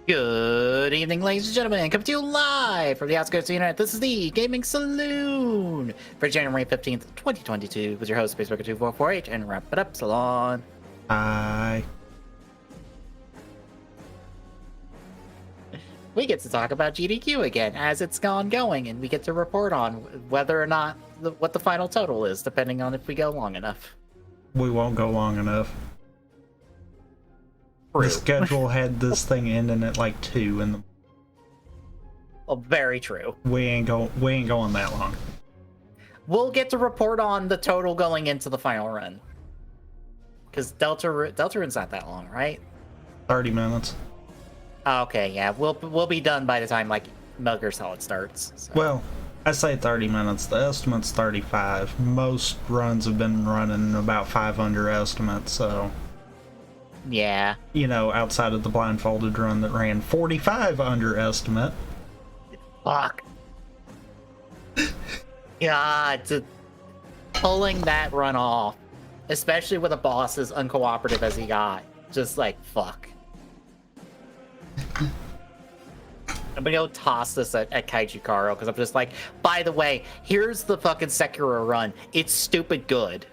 Good evening, ladies and gentlemen. Coming to you live from the outskirts of the internet. This is the Gaming Saloon for January 15th, 2022, with your host, Spacebreaker2448, and Wrap It Up Salon. Hi. We get to talk about GDQ again as it's going, and we get to report on whether or not what the final total is, depending on if we go long enough. We won't go long enough. The schedule had this thing ending at like 2 in the. Well, very true. We ain't going that long. We'll get to report on the total going into the final run, because Delta Run's not that long, right? 30 minutes. Okay, yeah, we'll be done by the time like Metal Gear Solid starts. So. Well, I say 30 minutes. The estimate's 35. Most runs have been running about 5 under estimate, so. Yeah. You know, outside of the blindfolded run that ran 45 under estimate. Fuck. God, pulling that run off, especially with a boss as uncooperative as he got, just like, fuck. I'm gonna go toss this at Kaiju Karo, because I'm just like, by the way, here's the fucking Sekiro run. It's stupid good.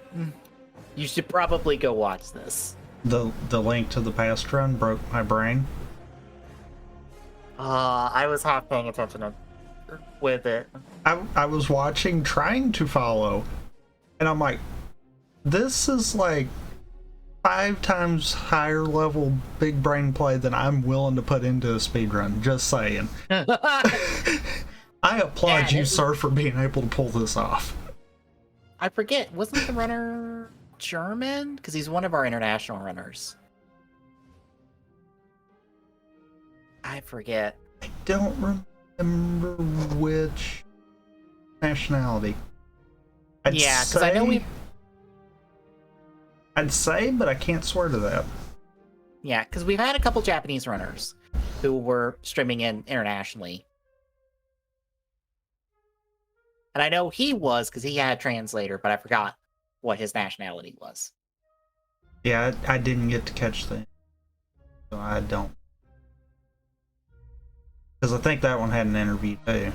You should probably go watch this. The link to the past run broke my brain. I was half paying attention with it. I was watching, trying to follow, and I'm like, this is like 5 times higher level big brain play than I'm willing to put into a speedrun. Just saying. I applaud you, sir, for being able to pull this off. I forget, wasn't the runner German? Because he's one of our international runners. I forget. I don't remember which nationality. Yeah, because I know I'd say, but I can't swear to that. Yeah, because we've had a couple Japanese runners who were streaming in internationally. And I know he was, because he had a translator, but I forgot what his nationality was. Yeah, I didn't get to catch that. So I don't. Because I think that one had an interview too.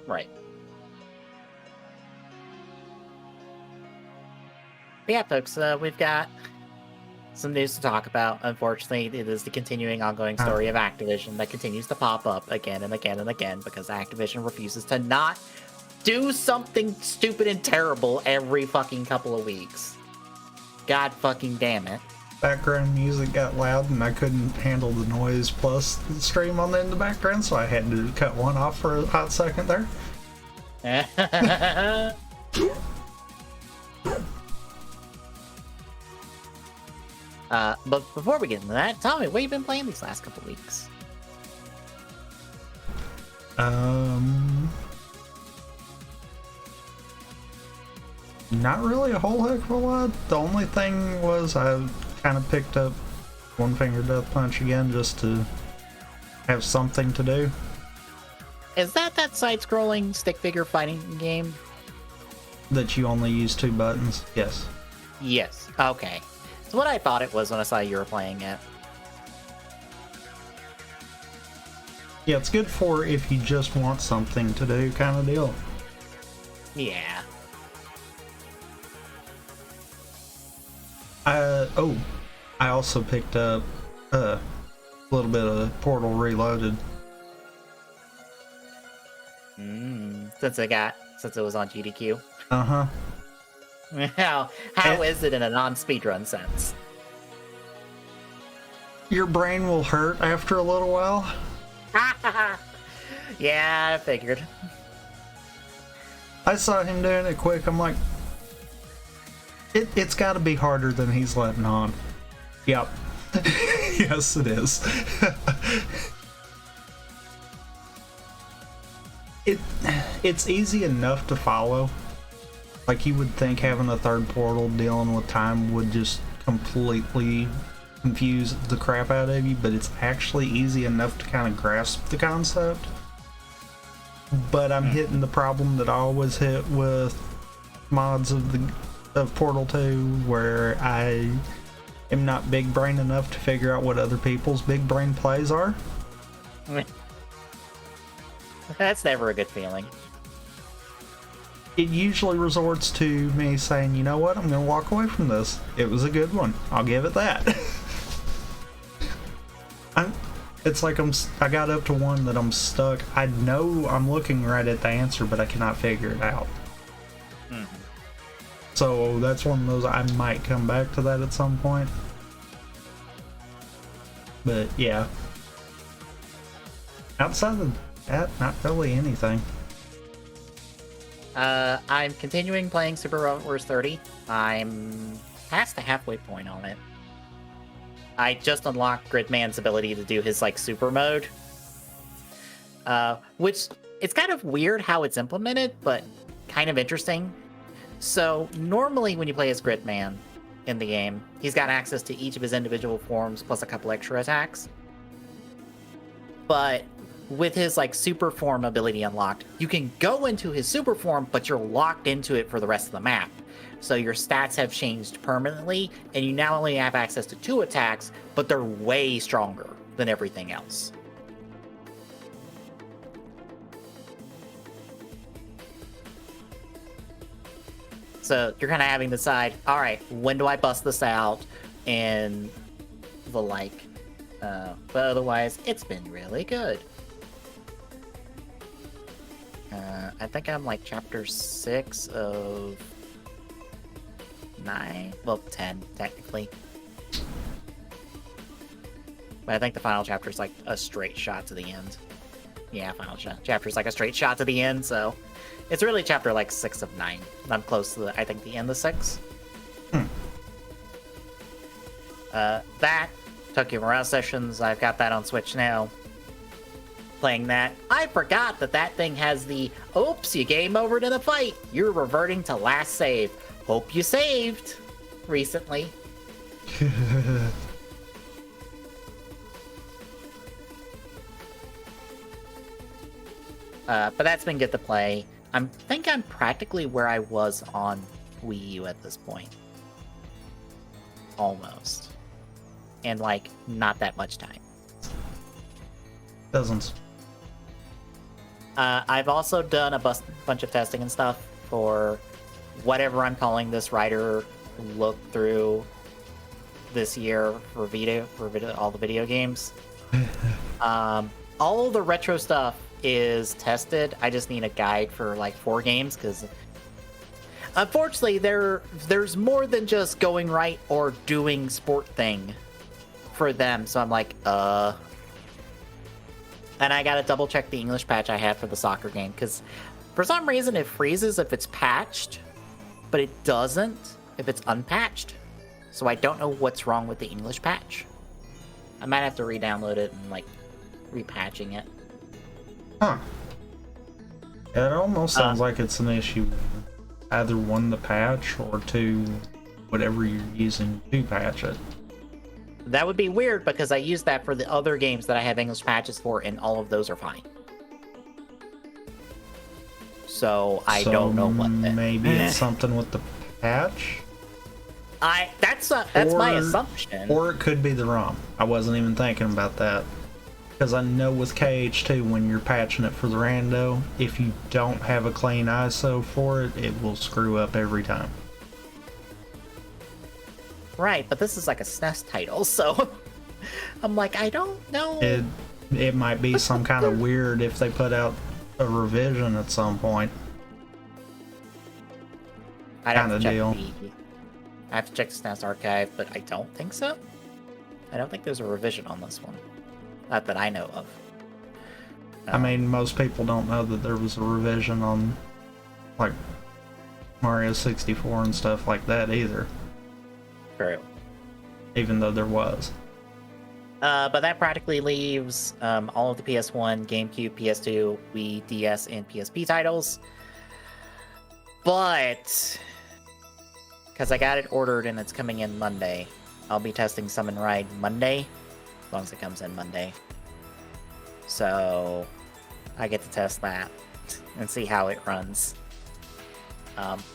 Right. But yeah, folks, we've got some news to talk about. Unfortunately, it is the continuing ongoing story of Activision that continues to pop up again and again and again, because Activision refuses to not do something stupid and terrible every fucking couple of weeks. God fucking damn it. Background music got loud and I couldn't handle the noise plus the stream on in the background, so I had to cut one off for a hot second there. But before we get into that, tell me, what have you been playing these last couple of weeks? Not really a whole heck of a lot. The only thing was I kind of picked up One Finger Death Punch again just to have something to do. Is that side-scrolling stick figure fighting game? That you only use 2 buttons? Yes. Yes. Okay. It's what I thought it was when I saw you were playing it. Yeah, it's good for if you just want something to do kind of deal. Yeah. I also picked up a little bit of Portal Reloaded. Since it was on GDQ. Uh-huh. How is it in a non-speedrun sense? Your brain will hurt after a little while. Yeah, I figured. I saw him doing it quick. I'm like, it's got to be harder than he's letting on. Yep. Yes, it is. It's easy enough to follow. Like, you would think having a third portal dealing with time would just completely confuse the crap out of you, but it's actually easy enough to kind of grasp the concept. But I'm hitting the problem that I always hit with mods of the of Portal 2 where I am not big brain enough to figure out what other people's big brain plays are. That's never a good feeling. It usually resorts to me saying, you know what, I'm going to walk away from this. It was a good one. I'll give it that. It's like I got up to one that I'm stuck. I know I'm looking right at the answer, but I cannot figure it out. Mm-hmm. So that's one of those, I might come back to that at some point. But yeah. Outside of that, not really anything. I'm continuing playing Super Robot Wars 30. I'm past the halfway point on it. I just unlocked Gridman's ability to do his, like, super mode. Which, it's kind of weird how it's implemented, but kind of interesting. So, normally when you play as Gridman in the game, he's got access to each of his individual forms, plus a couple extra attacks. But with his, like, super form ability unlocked, you can go into his super form, but you're locked into it for the rest of the map. So your stats have changed permanently, and you now only have access to 2 attacks, but they're way stronger than everything else. So you're kind of having to decide, all right, when do I bust this out, and the like. But otherwise, it's been really good. I think I'm like chapter 6 of 9, well, 10 technically. But I think the final chapter is like a straight shot to the end. Yeah, final chapter is like a straight shot to the end, so it's really chapter like 6 of 9. I'm close to I think the end of 6. That Tokyo Mirage Sessions, I've got that on Switch now. Playing that. I forgot that thing has the, oops, you game overed in a fight. You're reverting to last save. Hope you saved recently. But that's been good to play. I think I'm practically where I was on Wii U at this point. Almost. And, like, not that much time. Dozens. I've also done a bunch of testing and stuff for whatever I'm calling this writer look through this year for all the video games. All the retro stuff is tested. I just need a guide for like 4 games because unfortunately there's more than just going right or doing sport thing for them. So I'm like, and I gotta double check the English patch I had for the soccer game, because for some reason it freezes if it's patched, but it doesn't if it's unpatched. So I don't know what's wrong with the English patch. I might have to re-download it and like repatching it. Huh. Yeah, it almost sounds like it's an issue with either 1, the patch, or 2, whatever you're using to patch it. That would be weird because I use that for the other games that I have English patches for, and all of those are fine. So I don't know what. Maybe it's something with the patch. That's my assumption. Or it could be the ROM. I wasn't even thinking about that, because I know with KH2 when you're patching it for the rando, if you don't have a clean ISO for it, it will screw up every time. Right, but this is like a SNES title, so I'm like, I don't know. It might be some kind of weird if they put out a revision at some point. I have to check the SNES archive, but I don't think so. I don't think there's a revision on this one. Not that I know of. I mean, most people don't know that there was a revision on, like, Mario 64 and stuff like that either. True. Even though there was. But that practically leaves all of the PS1, GameCube, PS2, Wii, DS, and PSP titles. But because I got it ordered and it's coming in Monday, I'll be testing Summon Ride Monday, as long as it comes in Monday. So I get to test that and see how it runs.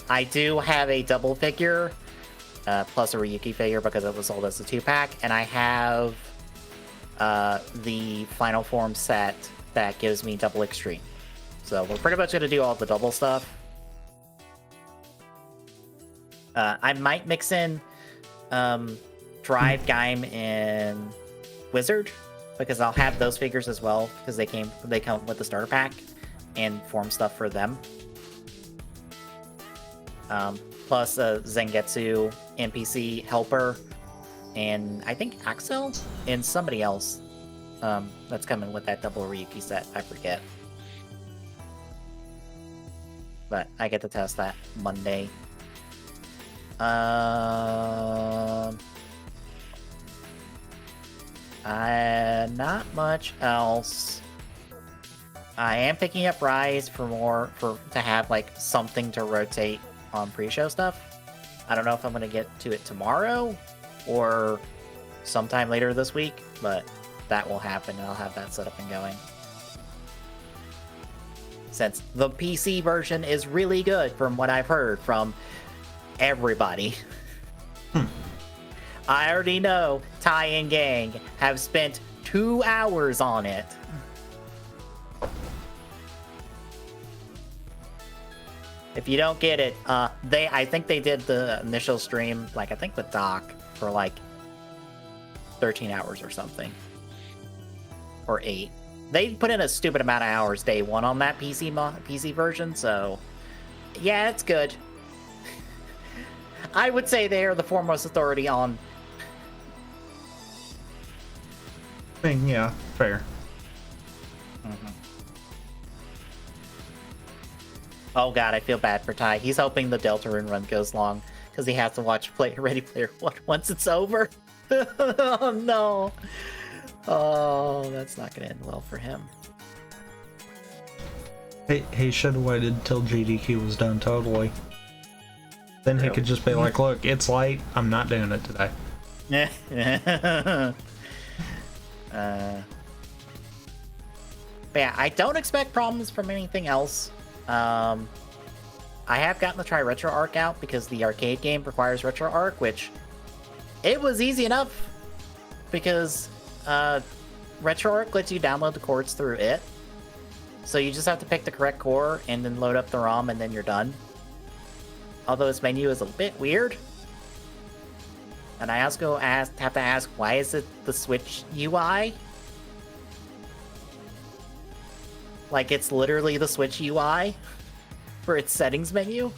I do have a double figure, plus a Ryuki figure because it was sold as a 2-pack, and I have the final form set that gives me double extreme. So we're pretty much going to do all the double stuff. I might mix in Drive, Gaim, and Wizard, because I'll have those figures as well, because they come with the starter pack and form stuff for them. Plus a Zangetsu NPC helper, and I think Axel and somebody else that's coming with that double Ryuki set. I forget. But I get to test that Monday. Not much else. I am picking up Rise to have like something to rotate on pre-show stuff. I don't know if I'm gonna get to it tomorrow or sometime later this week, but that will happen and I'll have that set up and going. Since the PC version is really good from what I've heard from everybody. I already know Ty and Gang have spent 2 hours on it. If you don't get it, I think they did the initial stream, like I think with Doc, for like 13 hours or something. Or 8. They put in a stupid amount of hours day one on that PC version, so yeah, it's good. I would say they are the foremost authority on. I mean, yeah, fair. Mm-hmm. Oh god, I feel bad for Ty. He's hoping the Deltarune run goes long because he has to watch Ready Player One once it's over. Oh no. Oh, that's not going to end well for him. He should have waited till GDQ was done totally. Then he could just be like, look, it's late. I'm not doing it today. But yeah, I don't expect problems from anything else. I have gotten the Try Retro Arc out because the arcade game requires Retro Arc, which it was easy enough because RetroArch lets you download the chords through it. So you just have to pick the correct core and then load up the ROM and then you're done. Although its menu is a bit weird. And I also have to ask, why is it the Switch UI? Like it's literally the Switch UI for its settings menu?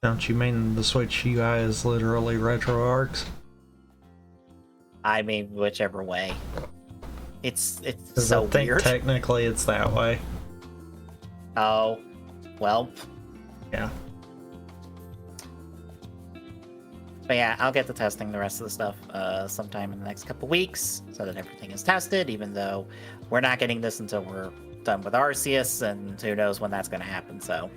Don't you mean the Switch UI is literally RetroArch? I mean, whichever way. It's so I think weird. Technically, it's that way. Oh, well. Yeah. But yeah, I'll get to testing the rest of the stuff sometime in the next couple weeks so that everything is tested, even though we're not getting this until we're done with Arceus, and who knows when that's going to happen, so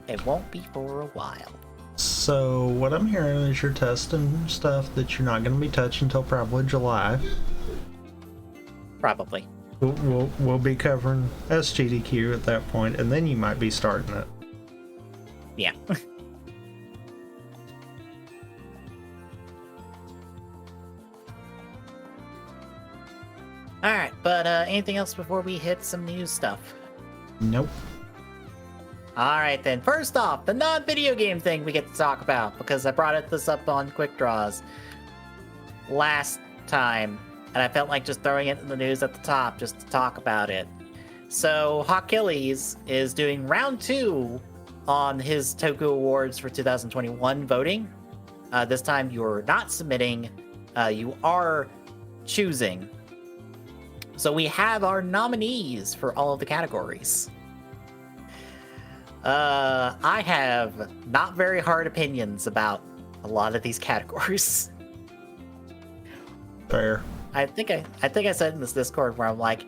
it won't be for a while. So what I'm hearing is you're testing stuff that you're not going to be touching until probably July. Probably. We'll be covering SGDQ at that point, and then you might be starting it. Yeah. Alright, but anything else before we hit some news stuff? Nope. Alright then, first off, the non-video game thing we get to talk about, because I brought this up on Quick Draws last time, and I felt like just throwing it in the news at the top just to talk about it. So, Hawkillies is doing round 2 on his Toku Awards for 2021 voting. This time you're not submitting, you are choosing. So we have our nominees for all of the categories. I have not very hard opinions about a lot of these categories. Fair. I think I said in this Discord where I'm like,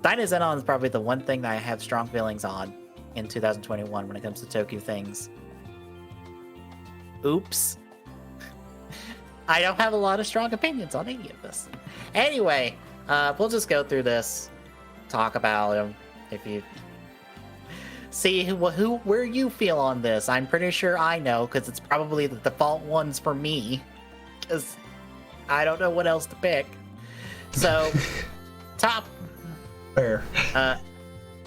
Dynazenon is probably the one thing that I have strong feelings on in 2021 when it comes to Toku things. Oops. I don't have a lot of strong opinions on any of this. Anyway, we'll just go through this, talk about them. If you see where you feel on this, I'm pretty sure I know because it's probably the default ones for me. Because I don't know what else to pick. So, top Fair.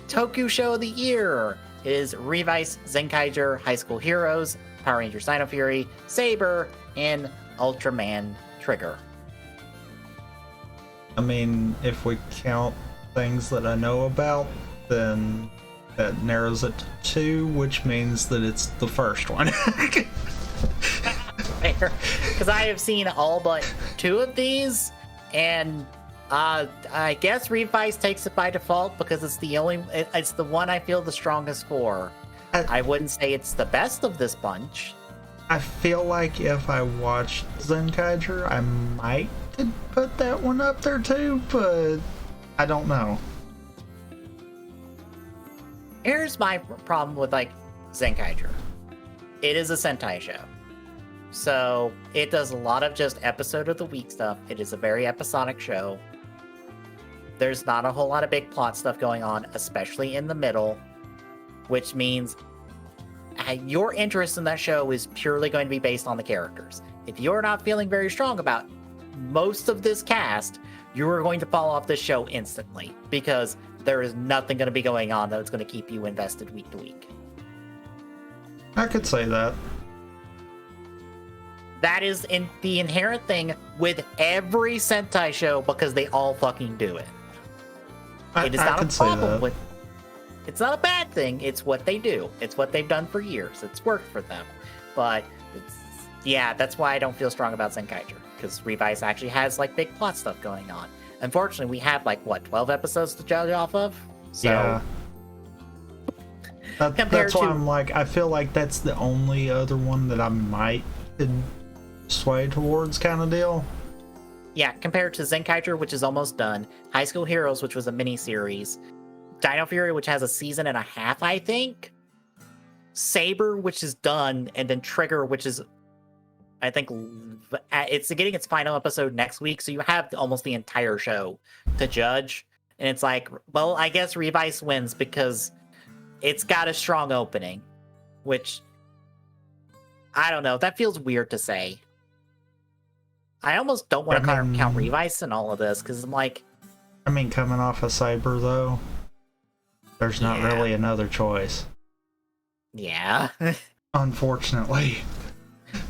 Toku Show of the Year is Revice, Zenkaiger, High School Heroes, Power Rangers Dino Fury, Saber, and Ultraman Trigger. I mean, if we count things that I know about, then that narrows it to 2, which means that it's the first one. Because I have seen all but 2 of these, and I guess Revice takes it by default because it's it's the one I feel the strongest for. I wouldn't say it's the best of this bunch. I feel like if I watched Zenkaiger, I might put that one up there too, but I don't know. Here's my problem with Zenkaiger. It is a Sentai show. So it does a lot of just episode of the week stuff. It is a very episodic show. There's not a whole lot of big plot stuff going on, especially in the middle, which means your interest in that show is purely going to be based on the characters. If you're not feeling very strong about most of this cast, you are going to fall off this show instantly because there is nothing going to be going on that's going to keep you invested week to week. I could say that. That is the inherent thing with every Sentai show because they all fucking do it. It is not a problem with. It's not a bad thing. It's what they do. It's what they've done for years. It's worked for them. But that's why I don't feel strong about Zenkaiger, because Revice actually has big plot stuff going on. Unfortunately, we have 12 episodes to judge off of. So yeah. That's why I'm I feel like that's the only other one that I might sway towards kind of deal. Yeah, compared to Zenkaiger, which is almost done, High School Heroes, which was a mini-series, Dino Fury, which has a season and a half, I think, Saber, which is done, and then Trigger, which is, I think, it's getting its final episode next week, so you have almost the entire show to judge. And it's well, I guess Revice wins because it's got a strong opening, which, I don't know, that feels weird to say. I almost don't want to count Revice in all of this, because I'm I mean, coming off of Saber, though, there's not really another choice. Yeah. Unfortunately.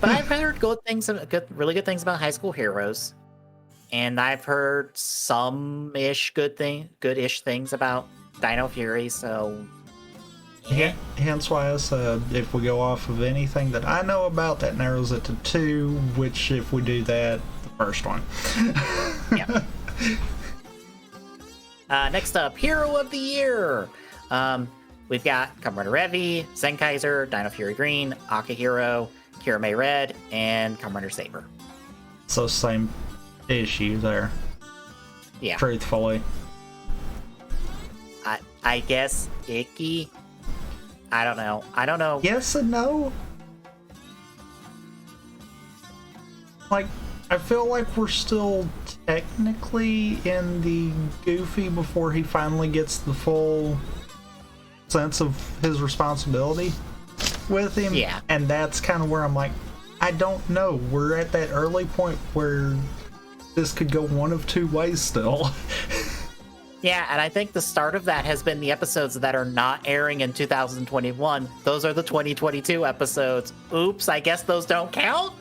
But I've heard really good things about High School Heroes. And I've heard some-ish good-ish things about Dino Fury, so... Yeah. Hence why I said if we go off of anything that I know about, that narrows it to 2, which if we do that, the first one. Yep. Next up, Hero of the Year. We've got Kamen Rider Revi, Zenkaiser, Dino Fury Green, Akihiro, Kirame Red, and Kamen Rider Saber. So same issue there. Yeah. Truthfully. I guess Icky. I don't know. Yes and no. I feel like we're still technically in the Goofy before he finally gets the full sense of his responsibility with him. Yeah. And that's kind of where I'm I don't know. We're at that early point where this could go one of 2 ways still. Yeah, and I think the start of that has been the episodes that are not airing in 2021. Those are the 2022 episodes. Oops, I guess those don't count?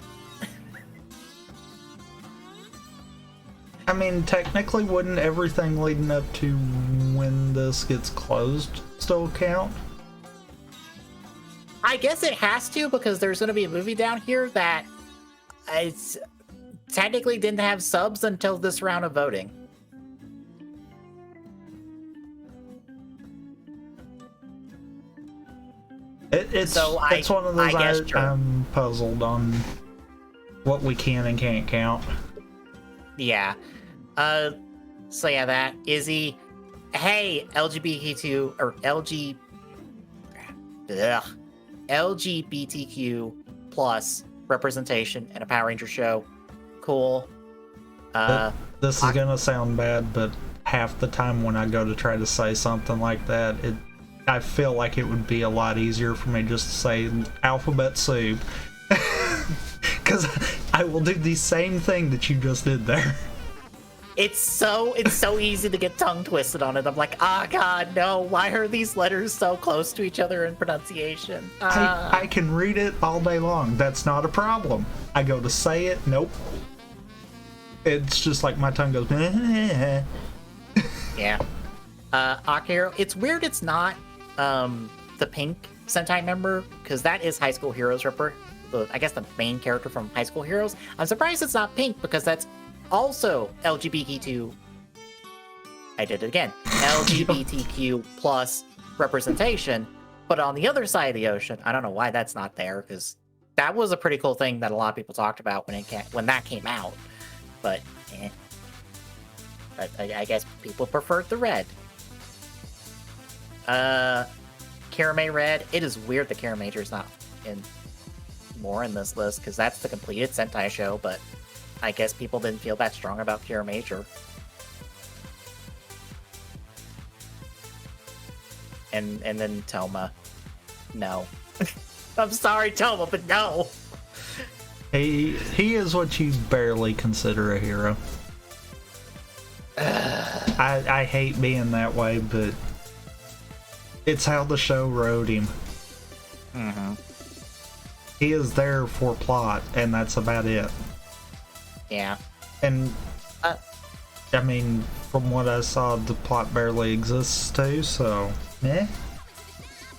I mean, technically, wouldn't everything leading up to when this gets closed still count? I guess it has to, because there's going to be a movie down here that it's technically didn't have subs until this round of voting. It's one of those sure. I'm puzzled on what we can and can't count. Yeah. So yeah, that Izzy. Hey, LGBTQ or LGBTQ plus representation in a Power Ranger show. Cool. This is gonna sound bad, but half the time when I go to try to say something like that, I feel like it would be a lot easier for me just to say alphabet soup. Because I will do the same thing that you just did there. It's so easy to get tongue twisted on it. I'm like, God, no, why are these letters so close to each other in pronunciation? I can read it all day long. That's not a problem. I go to say it, nope. It's just like my tongue goes, Yeah. Akihiro, it's weird it's not the pink Sentai member, because that is High School Heroes Ripper. I guess the main character from High School Heroes. I'm surprised it's not pink, because that's also LGBTQ. I did it again. LGBTQ plus representation, but on the other side of the ocean, I don't know why that's not there, because that was a pretty cool thing that a lot of people talked about when that came out. But, I guess people preferred the red. Kirame Red. It is weird that Kira Major's not more in this list, because that's the completed Sentai show, but I guess people didn't feel that strong about Kira Major. And then Toma. No. I'm sorry, Toma, but no. He is what you barely consider a hero. I hate being that way, but it's how the show wrote him. Mm-hmm. He is there for plot, and that's about it. Yeah. And, I mean, from what I saw, the plot barely exists too, so, eh?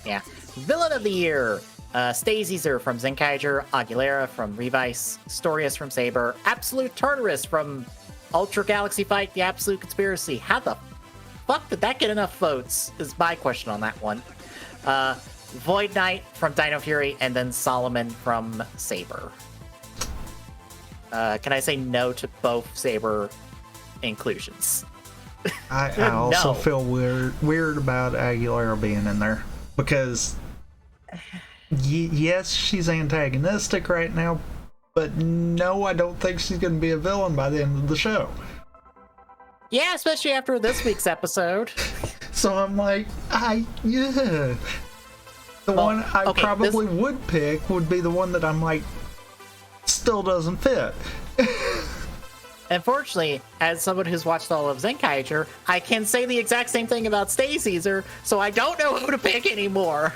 Yeah. Villain of the Year. Stacyzer from Zenkaiger, Aguilera from Revice, Storius from Saber, Absolute Tartarus from Ultra Galaxy Fight, The Absolute Conspiracy. How the fuck did that get enough votes, is my question on that one. Void Knight from Dino Fury, and then Solomon from Saber. Can I say no to both Saber inclusions? I also No. feel weird about Aguilera being in there, because yes, she's antagonistic right now, but no, I don't think she's going to be a villain by the end of the show. Yeah, especially after this week's episode. So I'm like, yeah. The one I probably would pick would be the one that I'm like, still doesn't fit. Unfortunately, as someone who's watched all of Zenkaiger, I can say the exact same thing about Stay Caesar, so I don't know who to pick anymore.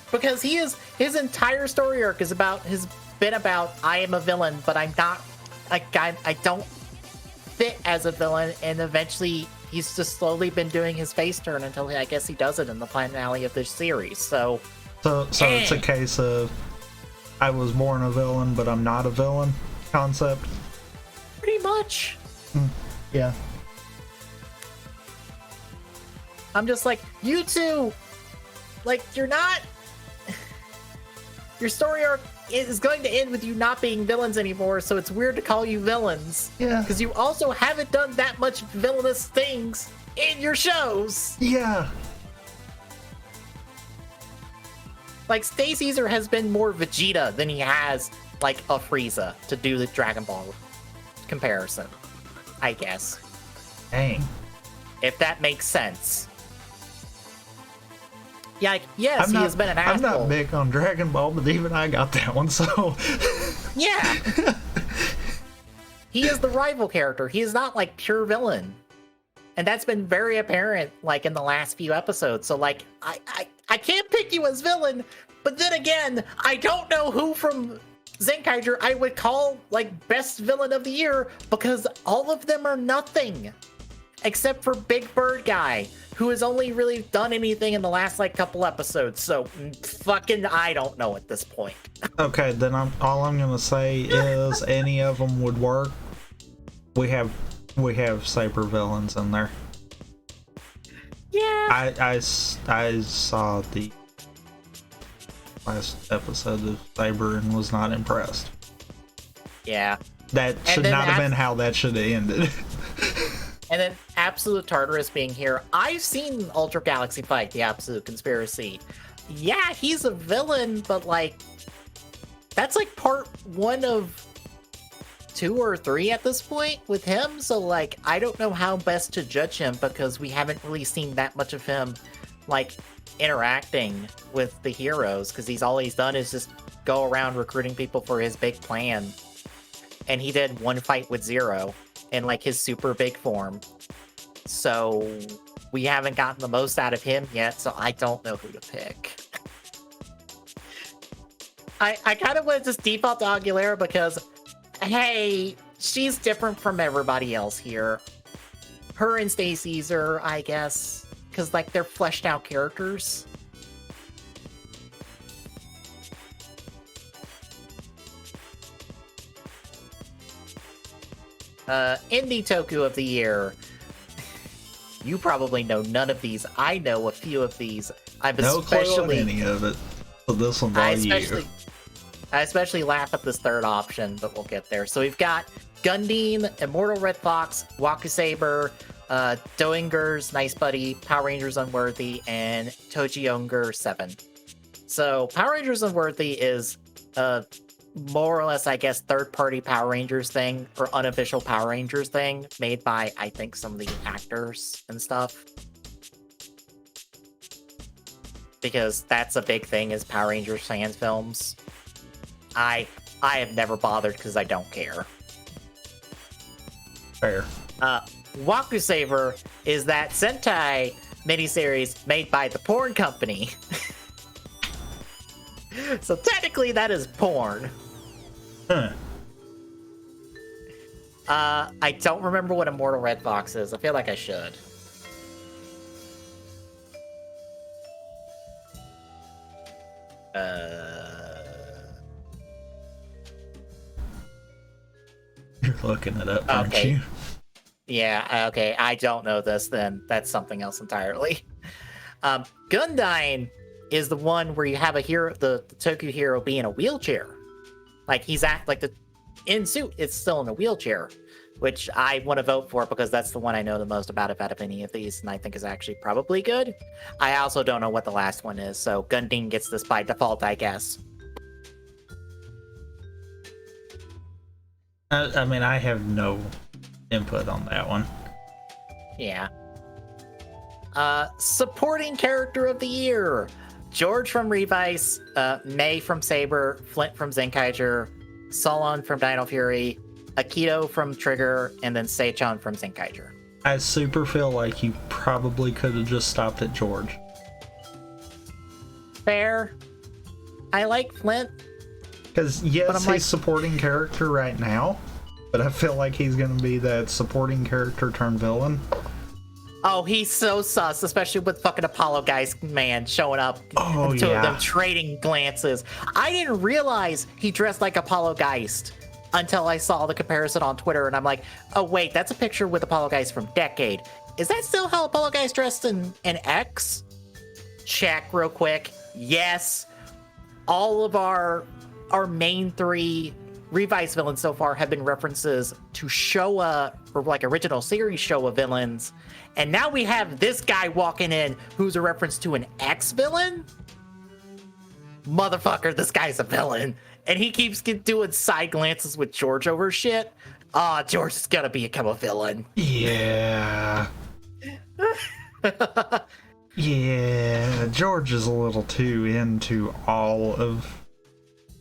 Because his entire story arc has been about I am a villain, but I'm not I don't fit as a villain, and eventually he's just slowly been doing his face turn until I guess he does it in the finale of this series. So it's a case of I was born a villain, but I'm not a villain concept. Pretty much. Yeah. I'm just like, you two, like, you're not. Your story arc is going to end with you not being villains anymore, so it's weird to call you villains. Yeah. Because you also haven't done that much villainous things in your shows. Yeah. Like, Stay Caesar has been more Vegeta than he has, like, a Frieza, to do the Dragon Ball comparison, I guess. Dang. If that makes sense. Yeah, like, yes, he has been an asshole. I'm not big on Dragon Ball, but even I got that one, so... Yeah! He is the rival character. He is not, like, pure villain. And that's been very apparent, like, in the last few episodes. So, like, I can't pick you as villain, but then again, I don't know who from Zenkaiger I would call, like, best villain of the year, because all of them are nothing. Except for Big Bird Guy, who has only really done anything in the last, like, couple episodes. So, fucking, I don't know at this point. Okay, then all I'm gonna say is any of them would work. We have Saber villains in there. Yeah. I saw the last episode of Saber and was not impressed. Yeah. That should not have been how that should have ended. And then Absolute Tartarus being here. I've seen Ultra Galaxy Fight, The Absolute Conspiracy. Yeah, he's a villain, but, like, that's, like, part one of 2 or 3 at this point with him, so like I don't know how best to judge him because we haven't really seen that much of him like interacting with the heroes, because all he's done is just go around recruiting people for his big plan. And he did one fight with Zero in like his super big form. So we haven't gotten the most out of him yet, so I don't know who to pick. I kind of want to just default to Aguilera because, hey, she's different from everybody else here. Her and Stacy's are, I guess, because like they're fleshed out characters. Indie Toku of the Year. You probably know none of these. I know a few of these. No clue on any of it. So this one's all you. I especially laugh at this third option, but we'll get there. So we've got Gundine, Immortal Red Fox, Waku Saber, Doinger's Nice Buddy, Power Rangers Unworthy, and Toji Younger 7. So Power Rangers Unworthy is more or less, I guess, third-party Power Rangers thing, or unofficial Power Rangers thing, made by, I think, some of the actors and stuff. Because that's a big thing, is Power Rangers fan films. I have never bothered because I don't care. Fair. Waku Saber is that Sentai miniseries made by the porn company. So technically that is porn. Huh. I don't remember what Immortal Red Fox is. I feel like I should. You're looking it up, aren't Okay. you? Yeah, okay. I don't know this, then that's something else entirely. Gundine is the one where you have a hero, the Toku hero, be in a wheelchair. Like he's in suit, it's still in a wheelchair, which I want to vote for because that's the one I know the most about out of any of these, and I think is actually probably good. I also don't know what the last one is, so Gundine gets this by default, I guess. I mean, I have no input on that one. Yeah. Supporting character of the year: George from Revice, May from Saber, Flint from Zenkaiger, Saloon from Dino Fury, Akito from Trigger, and then Seichan from Zenkaiger. I super feel like you probably could have just stopped at George. Fair. I like Flint. Because, yes, he's supporting character right now, but I feel like he's going to be that supporting character turned villain. Oh, he's so sus, especially with fucking Apollo Geist man showing up. Oh, and two yeah. of them trading glances. I didn't realize he dressed like Apollo Geist until I saw the comparison on Twitter, and I'm like, oh wait, that's a picture with Apollo Geist from Decade. Is that still how Apollo Geist dressed in X? Check real quick. Yes. All of our main 3 Revice villains so far have been references to Showa, or like original series Showa villains. And now we have this guy walking in who's a reference to an X villain? Motherfucker, this guy's a villain. And he keeps doing side glances with George over shit. George is gonna become a villain. Yeah. Yeah, George is a little too into all of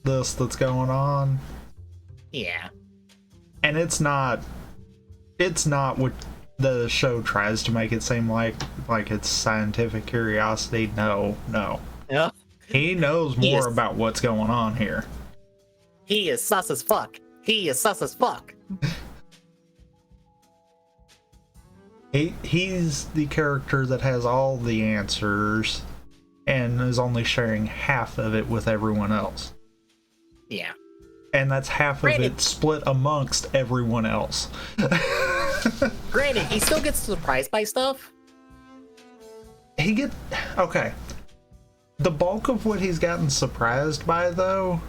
this that's going on. Yeah. And it's not what the show tries to make it seem like it's scientific curiosity. No. Yeah. He knows more about what's going on here. He is sus as fuck. He's the character that has all the answers and is only sharing half of it with everyone else. Yeah. And that's half of it split amongst everyone else. Granted, he still gets surprised by stuff. Okay. The bulk of what he's gotten surprised by, though,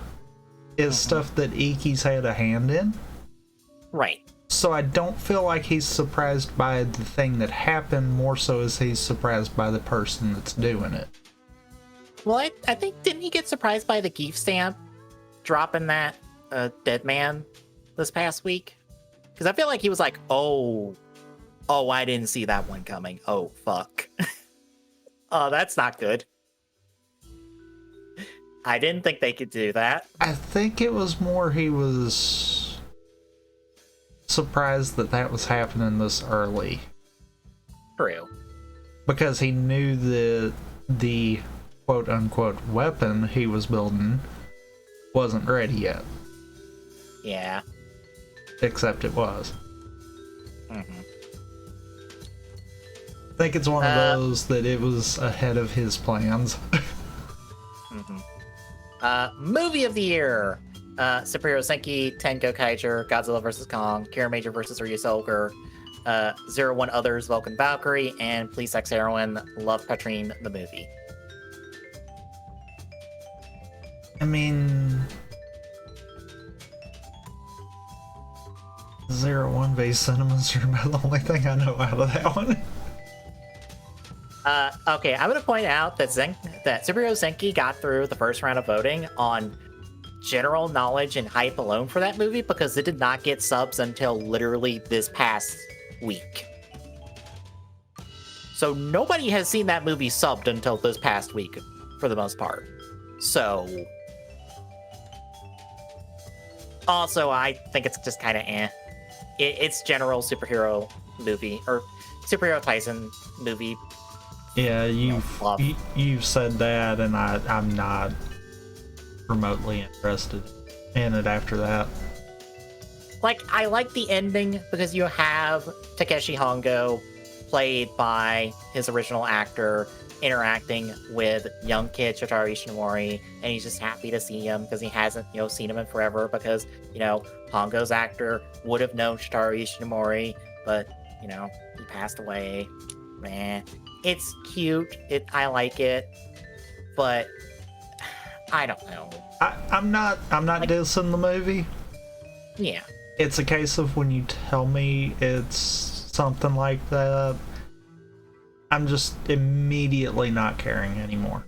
is stuff that Iki's had a hand in. Right. So I don't feel like he's surprised by the thing that happened, more so as he's surprised by the person that's doing it. Well, I think, didn't he get surprised by the Geef stamp dropping that dead man? this past week? Because I feel like he was like, oh, I didn't see that one coming. Oh, fuck. Oh, that's not good. I didn't think they could do that. I think it was more he was surprised that that was happening this early. True. Because he knew that the quote-unquote weapon he was building wasn't ready yet. Yeah. Except it was. Mm-hmm. I think it's one of those that it was ahead of his plans. Mm-hmm. Movie of the year. Superhero Senki, Tengo Kaiger, Godzilla vs. Kong, Kira Major vs. Ryu Soldier, 01 Others, Vulcan Valkyrie, and Police X Heroine, Love Katrine, the movie. I mean... 01 Base Cinemas are about the only thing I know out of that one. Okay, I'm gonna point out that Superhero Senki got through the first round of voting on general knowledge and hype alone for that movie because it did not get subs until literally this past week. So nobody has seen that movie subbed until this past week, for the most part. So... Also, I think it's just kind of eh. It's general superhero movie, or superhero Tyson movie. Yeah, you've said that, and I'm not remotely interested in it after that. Like, I like the ending because you have Takeshi Hongo, played by his original actor, interacting with young kid Shotaro Ishinomori, and he's just happy to see him because he hasn't, seen him in forever because, Hongo's actor would have known Shotaro Ishinomori, but, he passed away. Meh. It's cute. I like it, but I don't know. I'm not like, dissing the movie. Yeah. It's a case of when you tell me it's something like that, I'm just immediately not caring anymore.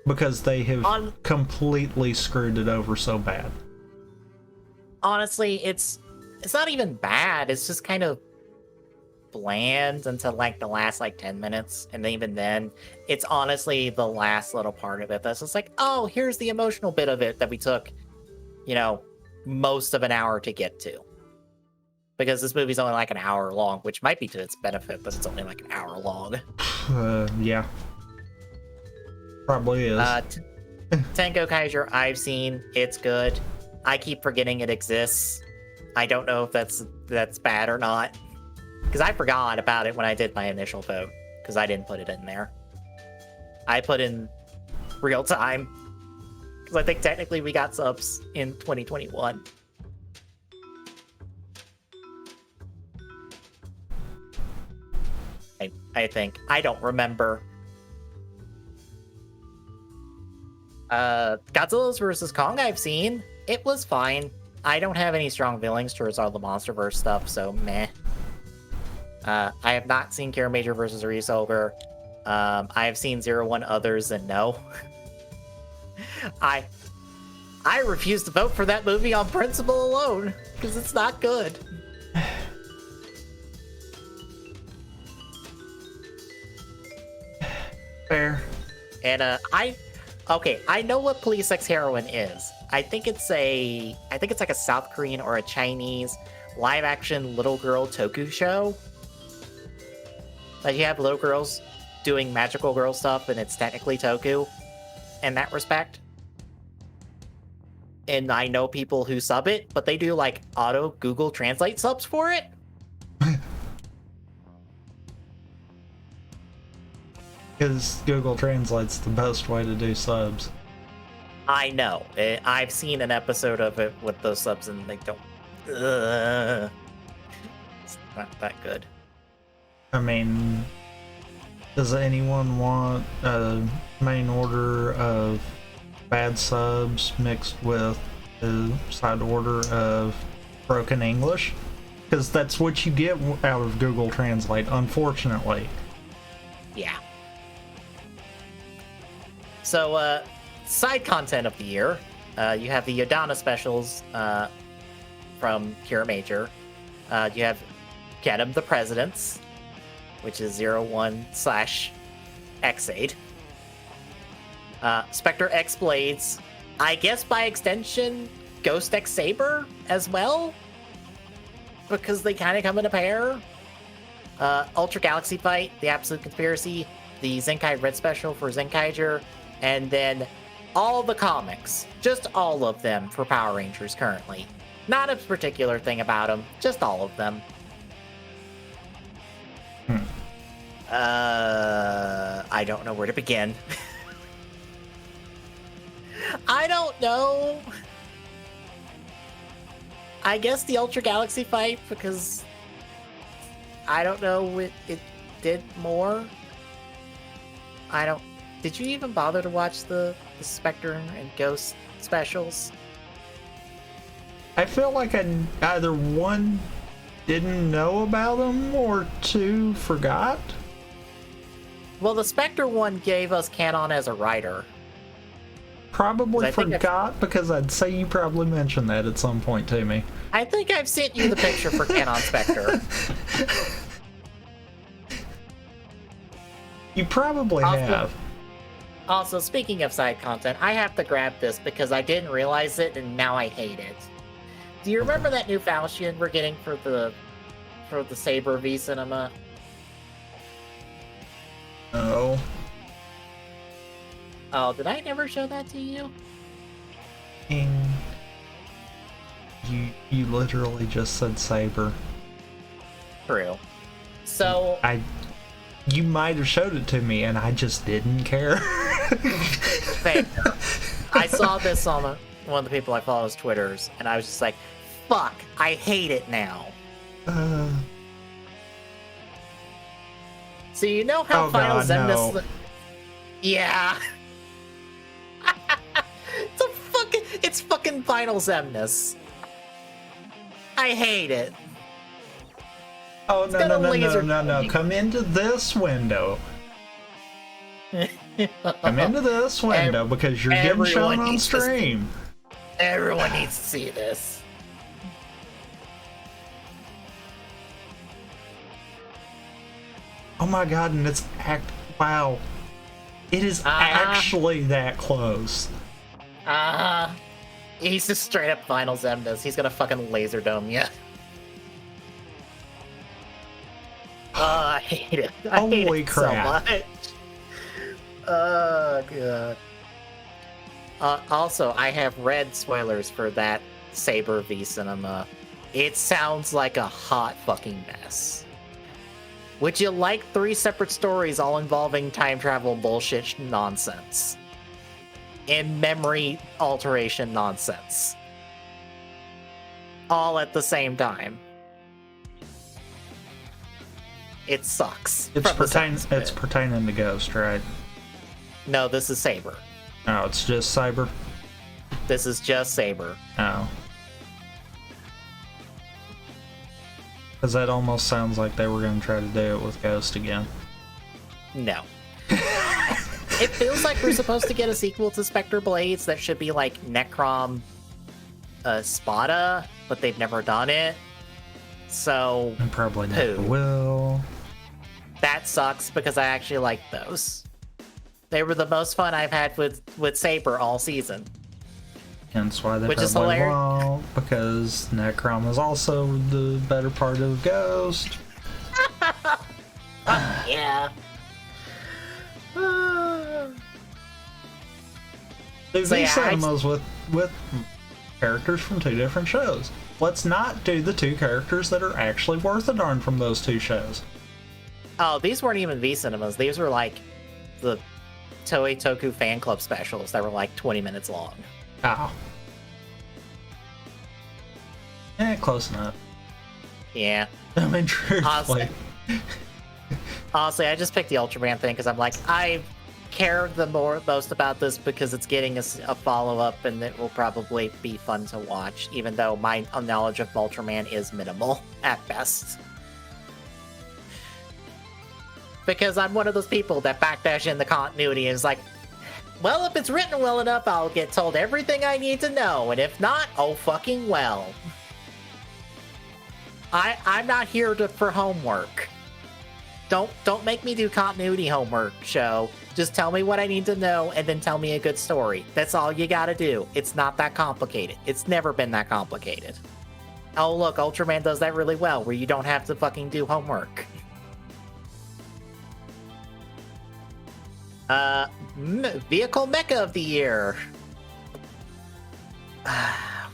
Because they have completely screwed it over so bad. Honestly, it's not even bad. It's just kind of bland until the last 10 minutes, and even then it's honestly the last little part of it that's just oh, here's the emotional bit of it that we took most of an hour to get to, because this movie's only an hour long, which might be to its benefit that it's only an hour long. Yeah, probably is. Tengo Kaiser, I've seen. It's good. I keep forgetting it exists. I don't know if that's bad or not, because I forgot about it when I did my initial vote, because I didn't put it in there. I put in real time, because I think technically we got subs in 2021. I think. I don't remember. Godzilla's vs. Kong I've seen. It was fine. I don't have any strong feelings towards all the MonsterVerse stuff, so meh. I have not seen Kira Major vs. Ryu Soldier. I have seen 01 Others, and no. I refuse to vote for that movie on principle alone, because it's not good. Fair. And I know what Police X Heroine is. I think it's like a South Korean or a Chinese live action little girl Toku show. Like, you have little girls doing magical girl stuff, and it's technically Toku in that respect. And I know people who sub it, but they do auto Google Translate subs for it. Because Google Translate's the best way to do subs. I know. I've seen an episode of it with those subs, and they don't... It's not that good. I mean, does anyone want a main order of bad subs mixed with a side order of broken English? Because that's what you get out of Google Translate, unfortunately. Yeah. So, side content of the year. You have the Yodana specials from Cure Major. You have Get 'em the Presidents, which is 01/Xaid. Spectre X Blades, I guess by extension, Ghost X Saber as well, because they kind of come in a pair. Ultra Galaxy Fight, the Absolute Conspiracy, the Zenkai Red Special for Zenkaiger, and then all the comics, just all of them for Power Rangers currently. Not a particular thing about them, just all of them. I don't know where to begin. I don't know. I guess the Ultra Galaxy Fight, because I don't know, it did more. Did you even bother to watch the Spectre and Ghost specials? I feel like I either one didn't know about them or two forgot. Well, the Spectre one gave us Canon as a writer. Probably forgot because I'd say you probably mentioned that at some point to me. I think I've sent you the picture for Canon Spectre. You probably have. Also, speaking of side content, I have to grab this because I didn't realize it and now I hate it. Do you remember that new Falchion we're getting for the Saber V Cinema? No. Oh, did I never show that to you? And you literally just said Saber. True. So you might have showed it to me and I just didn't care. Fair. I saw this on one of the people I follow's Twitters, and I was just like, fuck, I hate it now. So you know how Final Xemnas... No. Yeah. It's fucking Final Xemnas. I hate it. Oh, no. Come into this window. Come into this window because you're getting shown on stream. Everyone needs to see this. Oh my god, and it's wow. It is actually that close. He's just straight up Final Xemnas. He's gonna fucking laser dome you. I hate it. I hate it so much. Oh, God. Also, I have read spoilers for that Saber V Cinema. It sounds like a hot fucking mess. Would you like 3 separate stories all involving time travel bullshit nonsense? And memory alteration nonsense? All at the same time. It sucks. It's pertaining to Ghost, right? No, this is Saber. Oh, it's just Saber? This is just Saber. Oh. Because that almost sounds like they were going to try to do it with Ghost again. No. It feels like we're supposed to get a sequel to Spectre Blades that should be like Necrom Spada, but they've never done it. So... And probably never will. That sucks because I actually like those. They were the most fun I've had with Saber all season. Hence why they Which is probably hilarious. won't, because Necrom is also the better part of Ghost. Yeah. Do these cinemas with characters from 2 different shows. Let's not do the 2 characters that are actually worth a darn from those 2 shows. Oh, these weren't even V Cinemas. These were like the Toei Toku fan club specials that were like 20 minutes long. Oh. Close enough. Yeah. I mean, truthfully. Honestly, I just picked the Ultraman thing because I'm like, I care most about this because it's getting a follow-up and it will probably be fun to watch, even though my knowledge of Ultraman is minimal at best. Because I'm one of those people that backdash in the continuity and is like, well, if it's written well enough, I'll get told everything I need to know, and if not, oh fucking well. I'm not here for homework. Don't make me do continuity homework, show. Just tell me what I need to know and then tell me a good story. That's all you gotta do. It's not that complicated. It's never been that complicated. Oh, look, Ultraman does that really well, where you don't have to fucking do homework. Vehicle Mecha of the Year.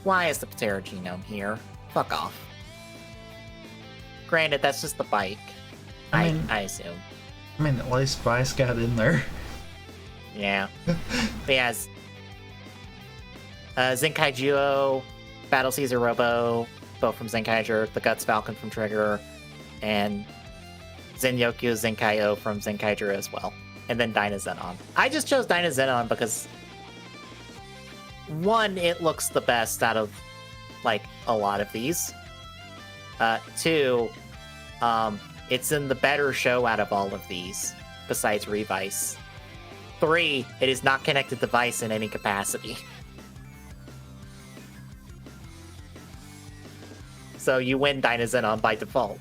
Why is the Patera Genome here? Fuck off. Granted, that's just the bike. I assume. I mean, at least Vice got in there. Yeah. But yeah, Zenkaijuo, Battle Caesar Robo, both from Zenkaiger, the Guts Falcon from Trigger, and Zenyoku Zenkai-O from Zenkaiger as well. And then Dynazenon. I just chose Dynazenon because, one, it looks the best out of, like, a lot of these. Two, it's in the better show out of all of these, besides Revice. 3, it is not connected to Vice in any capacity. So you win Dynazenon by default.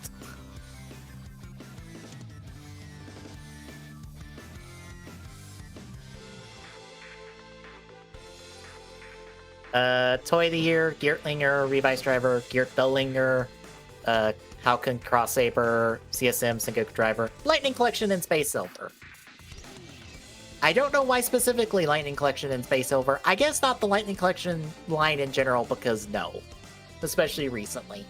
Toy of the Year, Geertlinger, Revice Driver, Geert Bellinger, Halcon Cross-Saber, CSM, Sengoku Driver, Lightning Collection, and Space Silver. I don't know why specifically Lightning Collection and Space Silver. I guess not the Lightning Collection line in general, because no. Especially recently.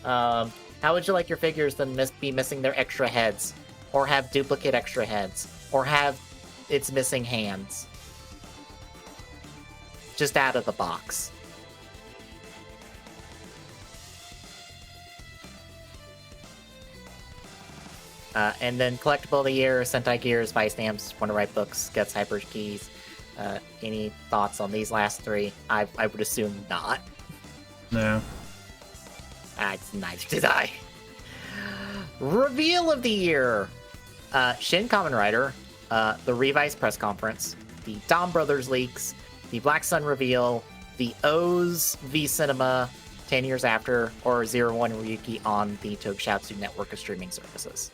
How would you like your figures to be missing their extra heads? Or have duplicate extra heads? Or have its missing hands? Just out of the box. And then Collectible of the Year, Sentai Gears, Vice Stamps, Wonder Right Books, Guts Hyper Keys. Any thoughts on these last 3? I would assume not. No. Neither did I. Reveal of the Year! Shin Kamen Rider, the Revice press conference, the Dom Brothers leaks, the Black Sun reveal, the O's V Cinema 10 years after, or 01 Ryuki on the Tokusatsu network of streaming services.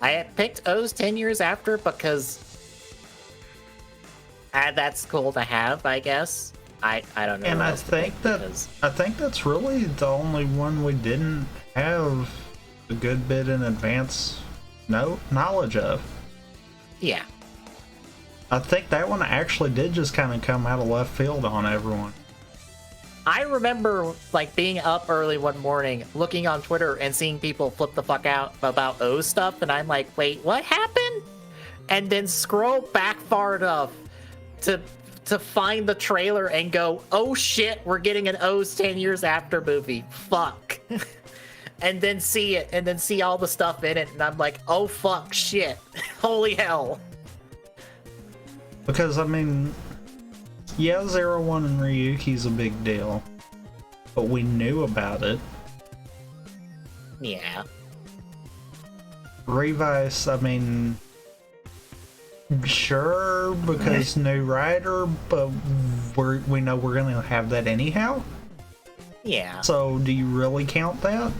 I had picked O's 10 years after because that's cool to have, I guess. I don't know. And I think that's really the only one we didn't have a good bit in advance knowledge of. Yeah. I think that one actually did just kind of come out of left field on everyone. I remember, like, being up early one morning, looking on Twitter and seeing people flip the fuck out about O stuff, and I'm like, wait, what happened? And then scroll back far enough to find the trailer and go, oh shit, we're getting an O's 10 years after movie. Fuck. And then see it, and then see all the stuff in it, and I'm like, oh fuck, shit. Holy hell. Because, I mean, yeah, 01 and Ryuki's a big deal, but we knew about it. Yeah. Revice, I mean, sure, because new writer, but we know we're gonna have that anyhow. Yeah. So, do you really count that?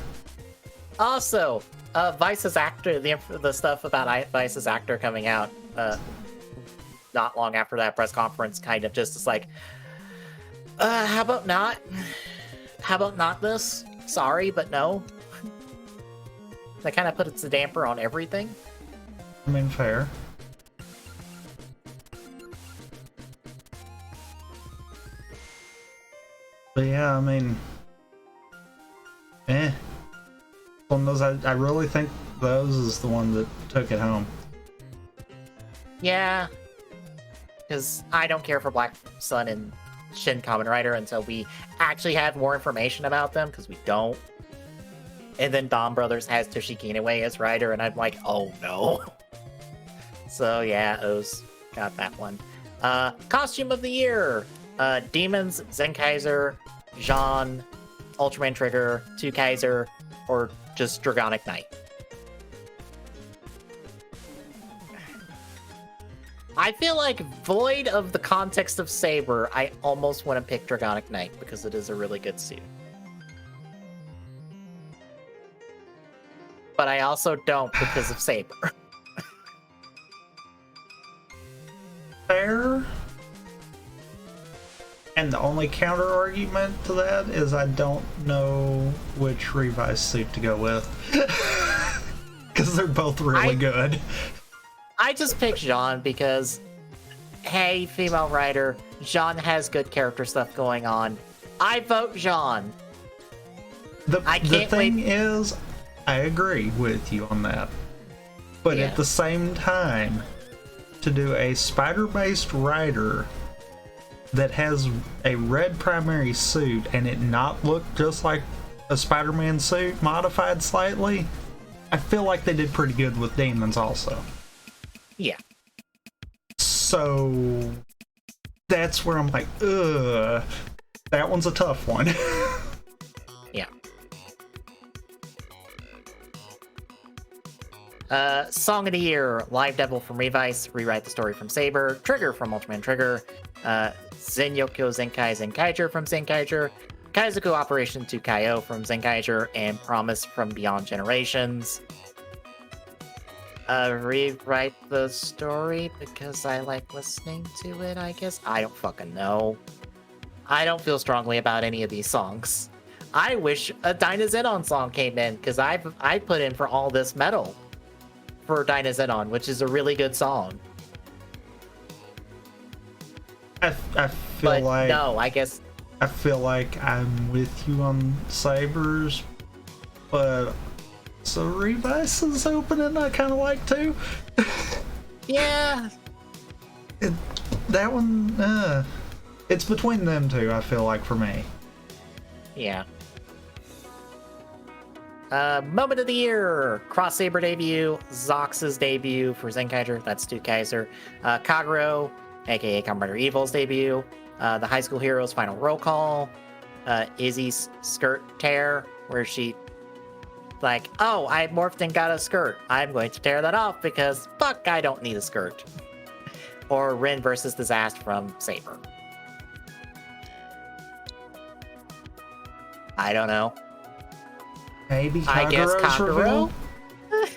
Also, Vice's actor, the stuff about Vice's actor coming out, not long after that press conference, kind of just is like, how about not? How about not this? Sorry, but no. That kind of puts a damper on everything. I mean, fair. But yeah, I mean, one of those, I really think those is the one that took it home. Yeah. Because I don't care for Black Sun and Shin Kamen Rider until we actually have more information about them, because we don't. And then Dom Brothers has Toshiki Inoue as writer, and I'm like, oh no. So yeah, O's got that one. Costume of the Year! Demons, Zenkaiser, Jean, Ultraman Trigger, 2 Kaiser, or just Dragonic Knight. I feel like void of the context of Saber, I almost want to pick Dragonic Knight because it is a really good suit. But I also don't because of Saber. Fair. And the only counter argument to that is I don't know which Revice suit to go with. Because they're both really good. I just picked Jean because, hey, female writer, Jean has good character stuff going on. I vote Jean. The thing is, I agree with you on that. But at the same time, to do a spider-based rider that has a red primary suit and it not look just like a Spider-Man suit, modified slightly, I feel like they did pretty good with demons also. Yeah. So that's where I'm like, ugh, that one's a tough one. Yeah. Song of the Year, Live Devil from Revice, Rewrite the Story from Saber, Trigger from Ultraman Trigger, Zenyokyo Zenkai Zenkaiger from Zenkaiger, Kaizoku Operation to Kaio from Zenkaiger, and Promise from Beyond Generations. Rewrite the Story because I like listening to it, I guess. I don't fucking know. I don't feel strongly about any of these songs. I wish a Dynazenon song came in because I put in for All This Metal for Dynazenon, which is a really good song. I feel like no, I guess I feel like I'm with you on Sabers, but so Revice's opening I kind of like too. Yeah, that one, it's between them two. I feel like for me. Yeah. Moment of the Year, Cross Saber debut, Zox's debut for Zenkaiger, that's Stu Kaiser, Kagero, aka Kamen Rider Evil's debut, the High School Heroes final roll call, Izzy's skirt tear, where she like, oh, I morphed and got a skirt. I'm going to tear that off because fuck, I don't need a skirt. Or Rin versus Disaster from Saber. I don't know. Maybe Kagero's I guess Kagero? reveal?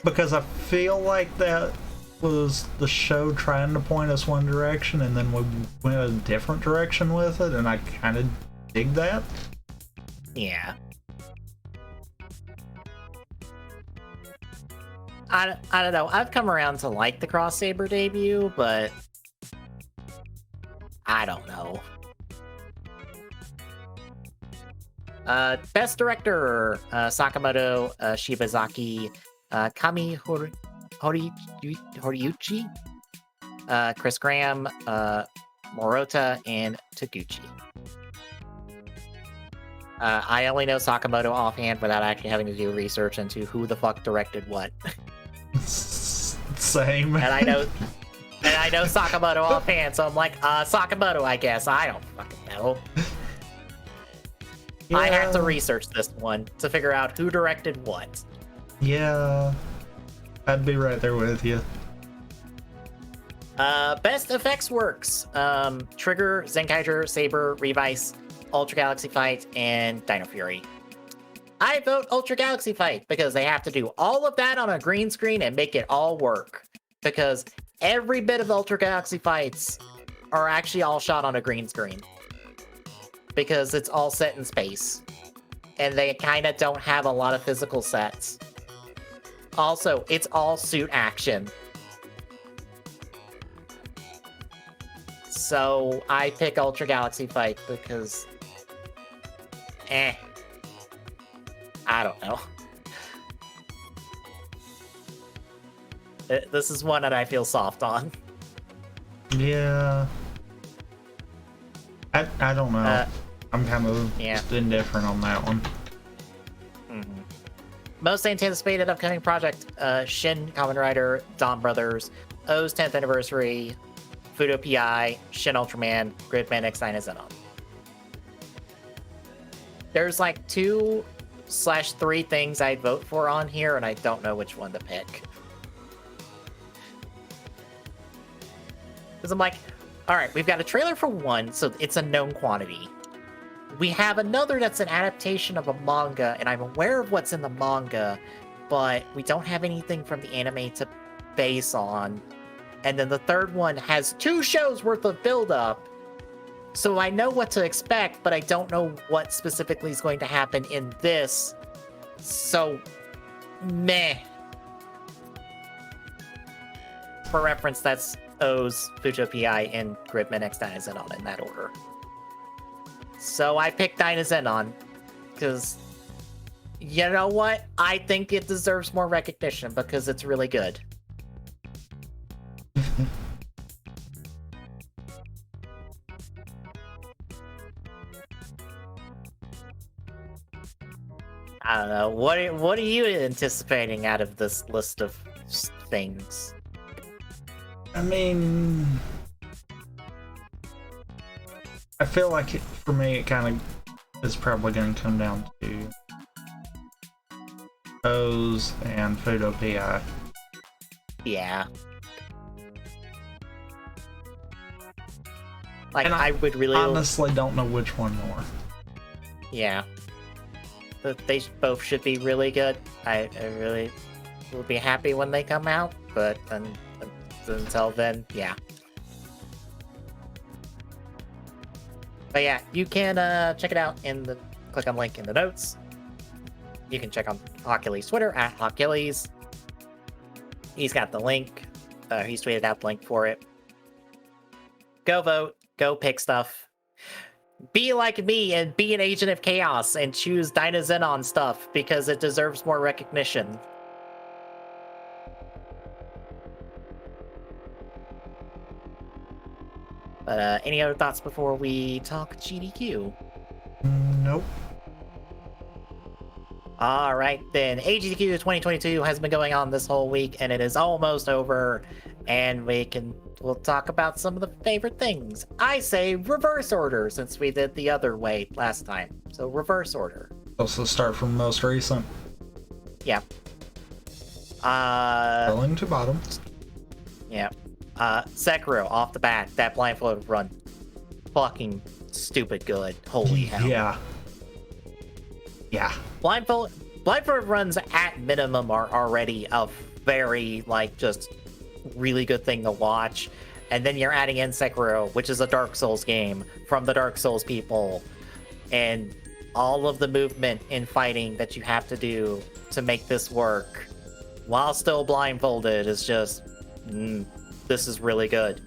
Because I feel like that was the show trying to point us one direction and then we went a different direction with it, and I kind of dig that. Yeah. I don't know. I've come around to like the Cross Saber debut, but I don't know. Best Director, Sakamoto Shibazaki, Kami Horiuchi, Chris Graham, Morota, and Taguchi. I only know Sakamoto offhand without actually having to do research into who the fuck directed what. Same. And I know Sakamoto offhand, so I'm like, Sakamoto, I guess. I don't fucking know. Yeah. I have to research this one to figure out who directed what. Yeah, I'd be right there with you. Best effects works. Trigger, Zenkaiger, Saber, Revice, Ultra Galaxy Fight, and Dino Fury. I vote Ultra Galaxy Fight because they have to do all of that on a green screen and make it all work. Because every bit of Ultra Galaxy Fights are actually all shot on a green screen. Because it's all set in space. And they kind of don't have a lot of physical sets. Also, it's all suit action. So I pick Ultra Galaxy Fight because... I don't know. This is one that I feel soft on. Yeah. I don't know. I'm kind of just indifferent on that one. Mm-hmm. Most anticipated upcoming project, Shin Kamen Rider, Dawn Brothers, O's 10th Anniversary, Fudo PI, Shin Ultraman, Gridman X Dynazenon. There's like 2/3 things I'd vote for on here, and I don't know which one to pick. Because I'm like, all right, we've got a trailer for one, so it's a known quantity. We have another that's an adaptation of a manga, and I'm aware of what's in the manga, but we don't have anything from the anime to base on. And then the third one has 2 shows worth of build-up, so I know what to expect, but I don't know what specifically is going to happen in this. So, meh. For reference, that's O's, Fujo PI, and Gridman X Dynazenon in that order. So I picked Dynazenon, because, you know what? I think it deserves more recognition, because it's really good. I don't know. What are you anticipating out of this list of things? I mean, I feel like for me, it kind of is probably going to come down to O's and Fudo PI. Yeah. Like, And I would really... honestly don't know which one more. Yeah. They both should be really good. I really will be happy when they come out, but until then, yeah. But yeah, you can check it out click on link in the notes. You can check on Hercules' Twitter at Hercules. He's got the link. He's tweeted out the link for it. Go vote. Go pick stuff. Be like me and be an agent of chaos and choose Dynazenon stuff because it deserves more recognition. But any other thoughts before we talk GDQ? Nope. All right, then. AGDQ 2022 has been going on this whole week, and it is almost over. And we'll talk about some of the favorite things. I say reverse order, since we did the other way last time. So reverse order. Also start from most recent. Yeah. Going to bottom. Yeah. Sekiro, off the bat, that blindfolded run. Fucking stupid good. Holy hell. Yeah. Yeah. Blindfolded runs at minimum are already a very, just really good thing to watch. And then you're adding in Sekiro, which is a Dark Souls game from the Dark Souls people. And all of the movement in fighting that you have to do to make this work while still blindfolded is just... this is really good.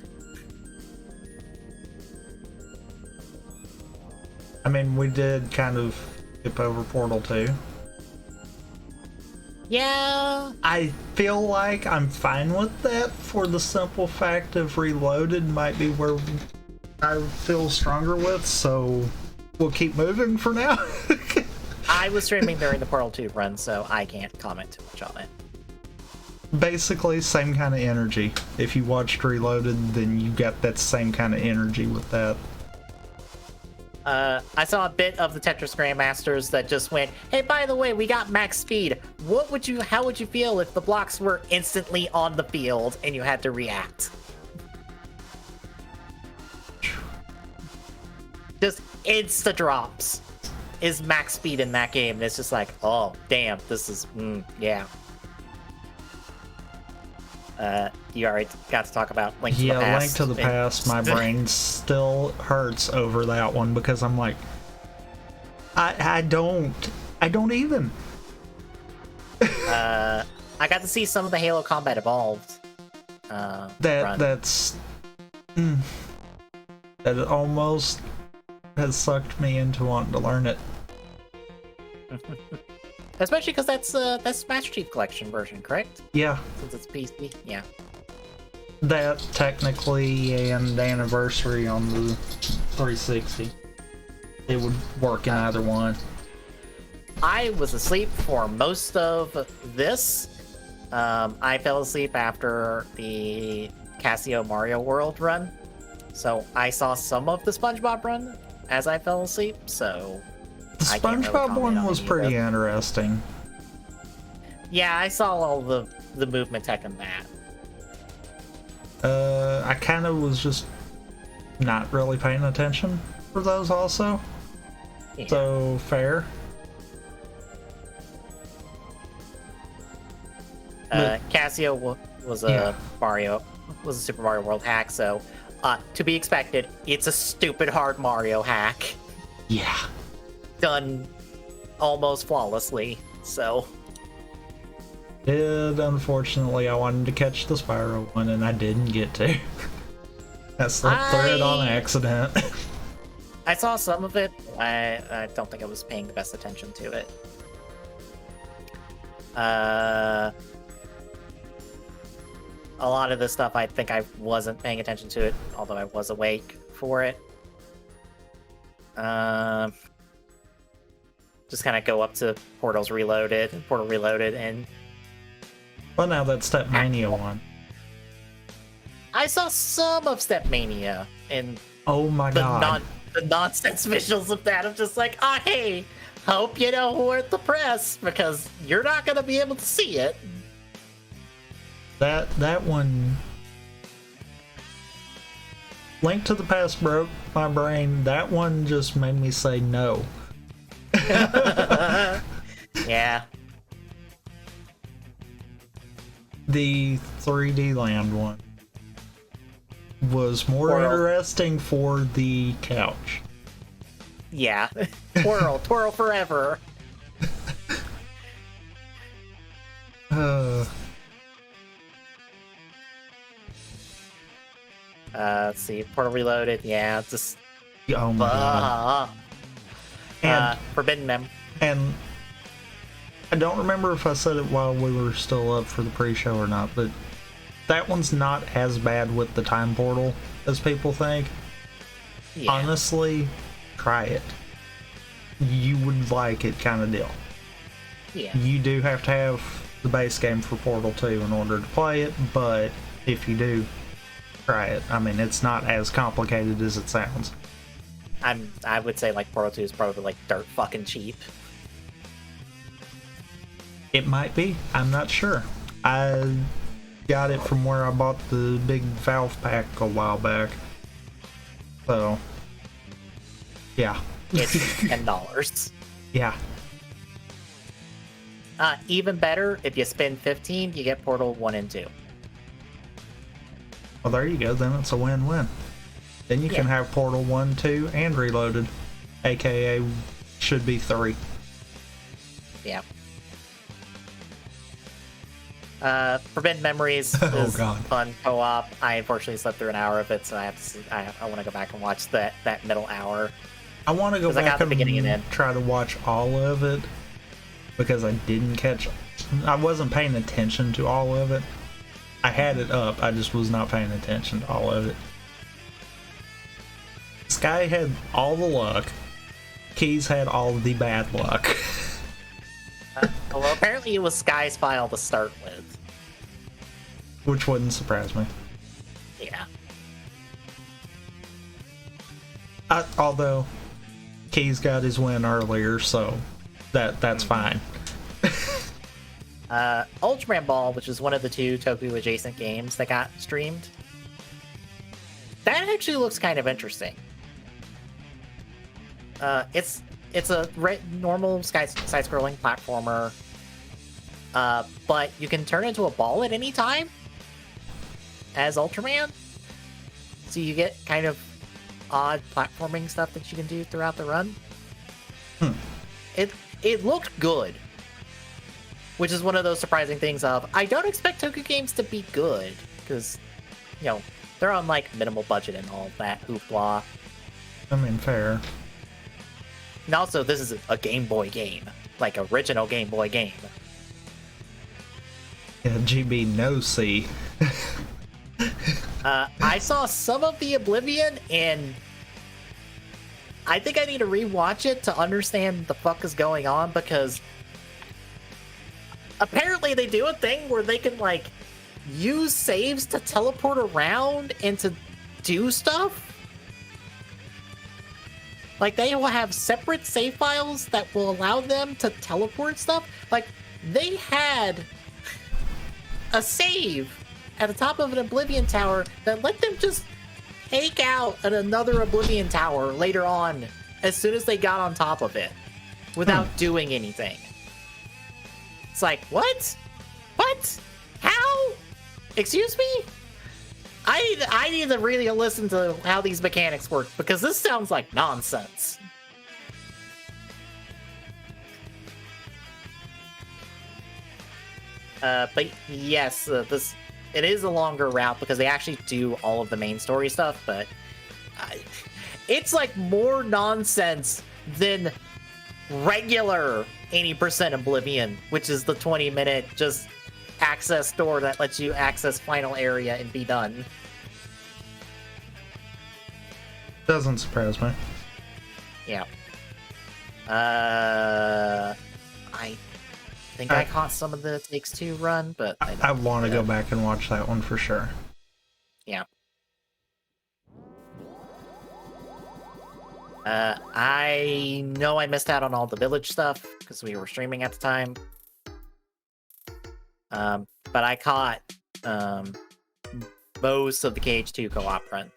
I mean, we did kind of skip over Portal 2. Yeah. I feel like I'm fine with that for the simple fact of Reloaded might be where I feel stronger with, so we'll keep moving for now. I was streaming during the Portal 2 run, so I can't comment too much on it. Basically, same kind of energy. If you watched Reloaded, then you got that same kind of energy with that. I saw a bit of the Tetris Grandmasters that just went, hey, by the way, we got max speed. How would you feel if the blocks were instantly on the field and you had to react? Just insta drops is max speed in that game. And it's just like, oh, damn, this is, yeah. You already got to talk about Link to the Past. Yeah, Link to the Past, my brain still hurts over that one because I'm like, I don't even. I got to see some of the Halo Combat Evolved. That almost has sucked me into wanting to learn it. Especially because that's Master Chief Collection version, correct? Yeah. Since it's PC, yeah. That technically and Anniversary on the 360. It would work in either one. I was asleep for most of this. I fell asleep after the Casio Mario World run. So I saw some of the SpongeBob run as I fell asleep, so... The SpongeBob one was pretty interesting. Yeah, I saw all the movement tech in that. I kind of was just not really paying attention for those also. Yeah. So, fair. Casio was a Super Mario World hack, so to be expected. It's a stupid hard Mario hack. Yeah. Done almost flawlessly, so... Unfortunately, I wanted to catch the Spyro one, and I didn't get to. I slipped through it on accident. I saw some of it. I don't think I was paying the best attention to it. A lot of this stuff, I think I wasn't paying attention to it, although I was awake for it. Just kind of go up to Portal Reloaded, and Well, now that's Stepmania one. I saw some of Stepmania, and Oh my god. The nonsense visuals of that. I'm just like, hey, hope you know who at the press, because you're not going to be able to see it. That one... Link to the Past broke my brain. That one just made me say no. Yeah. The 3D Land one was more interesting for the couch. Yeah. Twirl forever. Let's see. Portal Reloaded. Yeah, just. Oh my god. And Forbidden Mem. And I don't remember if I said it while we were still up for the pre-show or not, but that one's not as bad with the time portal as people think. Yeah. Honestly, try it. You would like it, kind of deal. Yeah. You do have to have the base game for Portal 2 in order to play it, but if you do, try it. I mean, it's not as complicated as it sounds. I would say like Portal 2 is probably like dirt fucking cheap. It might be. I'm not sure. I got it from where I bought the big Valve pack a while back. So, yeah. It's $10. Yeah. Even better, if you spend $15, you get Portal 1 and 2. Well, there you go. Then it's a win-win. Then you can have Portal 1, 2, and Reloaded. AKA should be 3. Yeah. Forbidden Memories is fun co-op. I unfortunately slept through an hour of it, so I want to go back and watch that middle hour. I want to go back and try to watch all of it, because I didn't catch... I wasn't paying attention to all of it. I had it up, I just was not paying attention to all of it. Sky had all the luck. Keys had all the bad luck. Well, apparently it was Sky's file to start with. Which wouldn't surprise me. Yeah. Although, Keys got his win earlier, so that's fine. Ultraman Ball, which is one of the 2 Toku adjacent games that got streamed, that actually looks kind of interesting. It's a normal side-scrolling platformer, but you can turn into a ball at any time as Ultraman. So you get kind of odd platforming stuff that you can do throughout the run. It looked good, which is one of those surprising things of, I don't expect Toku games to be good, because, you know, they're on, like, minimal budget and all that hoopla. I mean, fair. And also, this is a Game Boy game. Like, original Game Boy game. Yeah, GB no C. I saw some of the Oblivion, and I think I need to rewatch it to understand what the fuck is going on, because apparently they do a thing where they can, like, use saves to teleport around and to do stuff. Like, they will have separate save files that will allow them to teleport stuff. Like, they had a save at the top of an Oblivion Tower that let them just take out another Oblivion Tower later on as soon as they got on top of it without doing anything. It's like, what? What? How? Excuse me? I need to really listen to how these mechanics work, because this sounds like nonsense. But yes, it is a longer route because they actually do all of the main story stuff, but it's like more nonsense than regular 80% Oblivion, which is the 20-minute just access door that lets you access final area and be done. Doesn't surprise me. Yeah. I think I caught some of the Takes Two run, but I want to go back and watch that one for sure. Yeah. I know I missed out on all the village stuff because we were streaming at the time. But I caught most of the KH2 co-op run.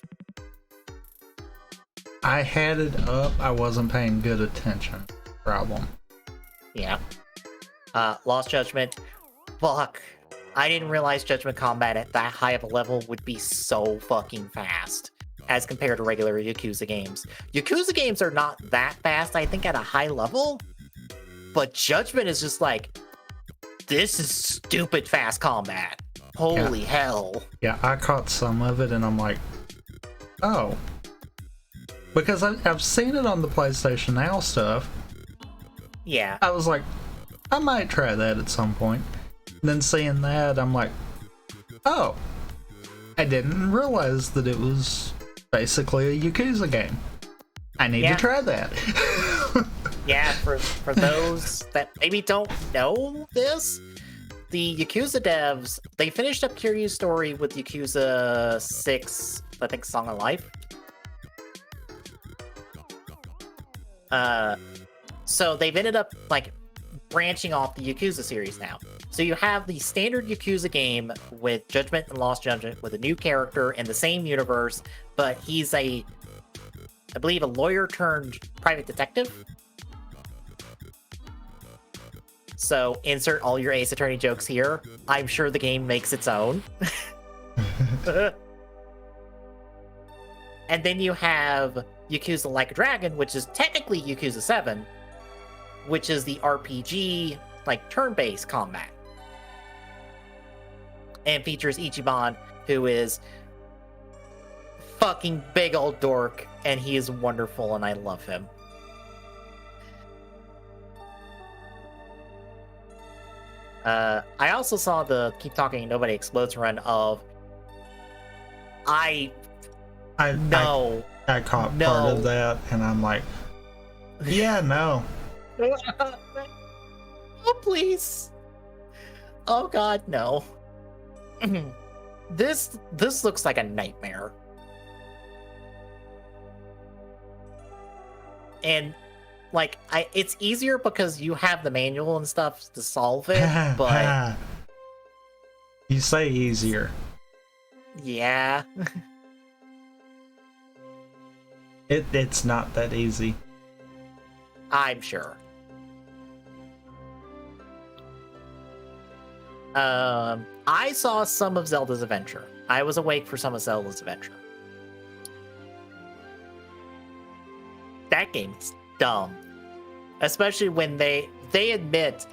I had it up, I wasn't paying good attention. Problem. Yeah. Lost Judgment. Fuck. I didn't realize Judgment Combat at that high of a level would be so fucking fast as compared to regular Yakuza games. Yakuza games are not that fast, I think, at a high level. But Judgment is just like, this is stupid fast combat. Holy hell. Yeah, I caught some of it and I'm like, oh. Because I've seen it on the PlayStation Now stuff. Yeah. I was like, I might try that at some point. Then seeing that, I'm like, oh. I didn't realize that it was basically a Yakuza game. I need to try that. Yeah, for those that maybe don't know this, the Yakuza devs, they finished up Kiryu's story with Yakuza 6, I think, Song of Life. So they've ended up, like, branching off the Yakuza series now. So you have the standard Yakuza game with Judgment and Lost Judgment with a new character in the same universe, but he's I believe, a lawyer turned private detective. So insert all your Ace Attorney jokes here. I'm sure the game makes its own. And then you have Yakuza Like a Dragon, which is technically Yakuza 7, which is the RPG, like, turn-based combat. And features Ichiban, who is fucking big old dork, and he is wonderful, and I love him. I also saw the Keep Talking Nobody Explodes run of... I caught part of that, and I'm like, yeah, no. Oh, please. Oh, God, no. This looks like a nightmare. And, like, it's easier because you have the manual and stuff to solve it, but... You say easier. Yeah. It's not that easy. I'm sure. I saw some of Zelda's Adventure. I was awake for some of Zelda's Adventure. That game is dumb. Especially when they admit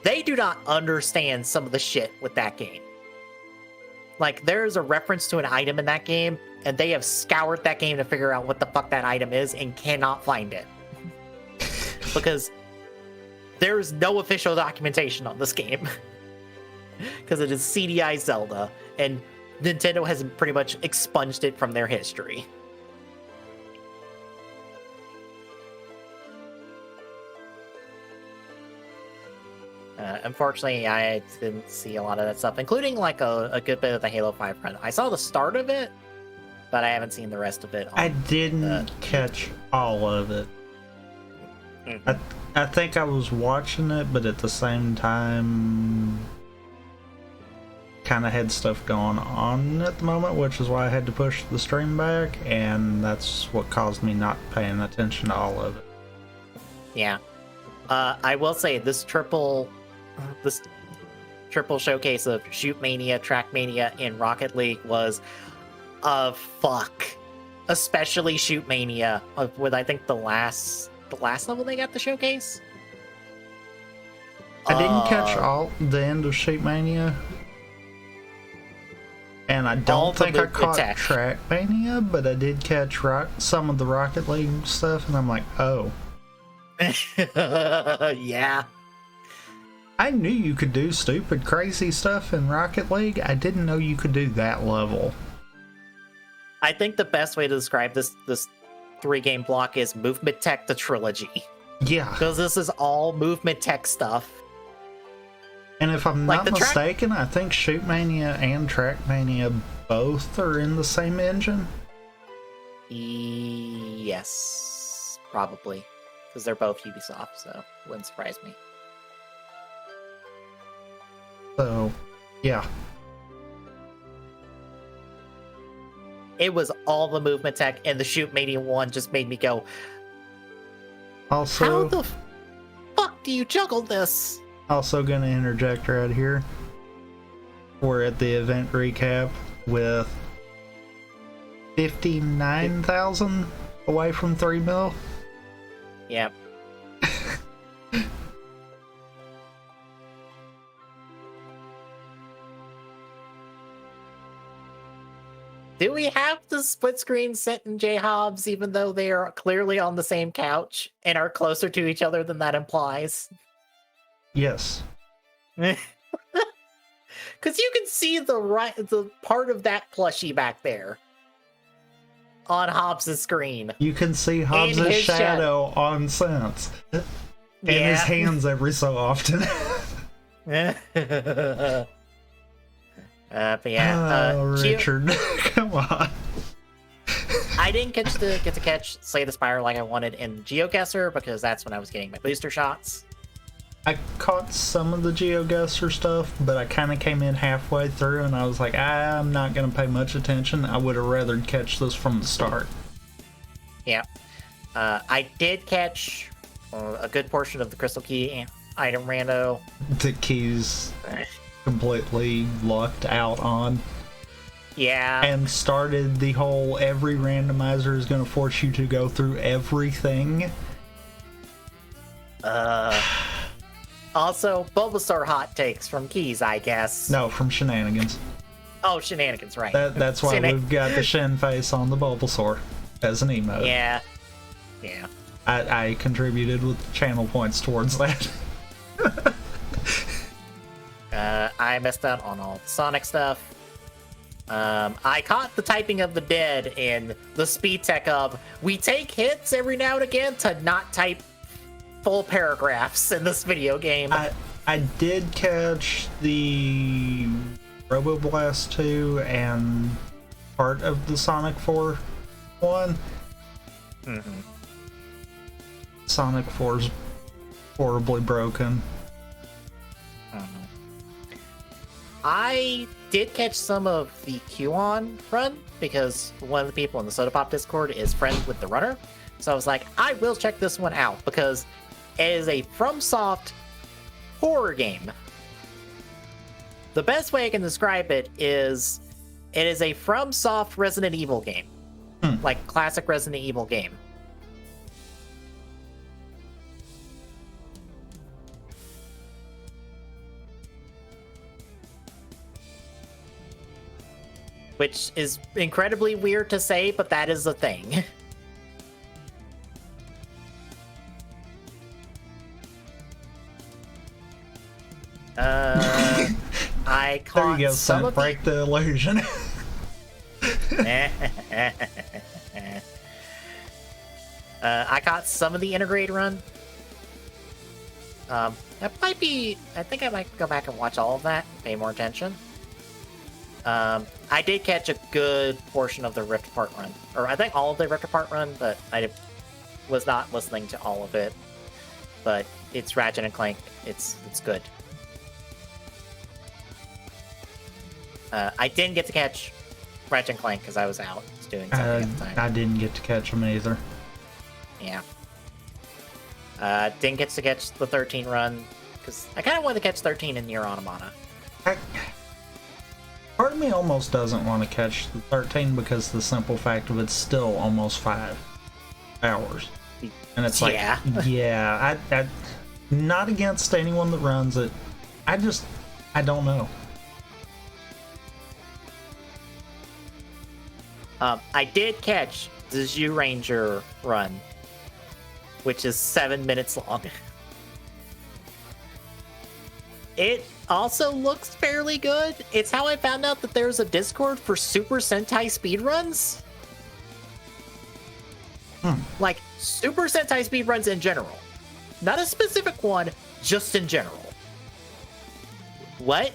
they do not understand some of the shit with that game. Like, there's a reference to an item in that game, and they have scoured that game to figure out what the fuck that item is and cannot find it. Because there is no official documentation on this game. Because it is CDI Zelda, and Nintendo has pretty much expunged it from their history. Unfortunately, I didn't see a lot of that stuff, including like a good bit of the Halo 5 run. I saw the start of it, but I haven't seen the rest of it. I didn't catch all of it. Mm-hmm. I think I was watching it, but at the same time, kind of had stuff going on at the moment, which is why I had to push the stream back, and that's what caused me not paying attention to all of it. Yeah. I will say this triple showcase of Shoot Mania, Track Mania, and Rocket League was a fuck. Especially Shoot Mania, with I think the last level they got the showcase. I didn't catch the end of Shoot Mania, and I don't think I caught Track Mania, but I did catch some of the Rocket League stuff, and I'm like, oh. Yeah. I knew you could do stupid, crazy stuff in Rocket League. I didn't know you could do that level. I think the best way to describe this 3-game block is Movement Tech the Trilogy. Yeah. Because this is all Movement Tech stuff. And if I'm not mistaken, I think Shoot Mania and Track Mania both are in the same engine. Yes, probably. Because they're both Ubisoft, so wouldn't surprise me. So, yeah. It was all the Movement Tech, and the Shoot Mania one just made me go, also, how the fuck do you juggle this? Also gonna interject right here. We're at the event recap with 59,000 away from 3 mil. Yep. Do we have the split screen set in J-Hobbs, even though they are clearly on the same couch and are closer to each other than that implies? Yes. Because you can see the part of that plushie back there on Hobbs' screen. You can see Hobbs' shadow on Sense. And his hands every so often. But yeah, Richard, come on. I didn't get to catch Slay the Spire like I wanted in GeoGuessr because that's when I was getting my booster shots. I caught some of the GeoGuessr stuff, but I kind of came in halfway through and I was like, I'm not going to pay much attention. I would have rather catch this from the start. Yeah. I did catch a good portion of the Crystal Key item rando. The keys completely lucked out on. Yeah. And started the whole every randomizer is going to force you to go through everything. Also, Bulbasaur hot takes from Keys, I guess. No, from Shenanigans. Oh, Shenanigans, right. That's why we've got the Shen face on the Bulbasaur as an emote. Yeah. Yeah. I contributed with channel points towards that. I missed out on all the Sonic stuff. I caught the typing of the dead in the speed tech of, we take hits every now and again to not type full paragraphs in this video game. I did catch the Roboblast 2 and part of the Sonic 4 one. Mm-hmm. Sonic 4's horribly broken. I did catch some of the QAnon run because one of the people in the Soda Pop Discord is friends with the runner. So I was like, I will check this one out because it is a FromSoft horror game. The best way I can describe it is a FromSoft Resident Evil game. Like classic Resident Evil game. Which is incredibly weird to say, but that is a thing. I caught there you go, some of break the illusion. I caught some of the integrate run. That might be. I think I might go back and watch all of that. Pay more attention. I did catch a good portion of the Rift Apart run, or I think all of the Rift Apart run, but I was not listening to all of it. But it's Ratchet and Clank. It's good. I didn't get to catch Ratchet and Clank because I was out doing something at the time. I didn't get to catch them either. Yeah. Didn't get to catch the 13 run because I kind of wanted to catch 13 in Nier Automata. Part of me almost doesn't want to catch the 13 because the simple fact of it's still almost 5 hours. And it's like, yeah, I not against anyone that runs it. I don't know. I did catch the Zoo Ranger run, which is 7 minutes long. It also looks fairly good. It's how I found out that there's a Discord for Super Sentai speedruns. Like, Super Sentai speedruns in general. Not a specific one, just in general. What?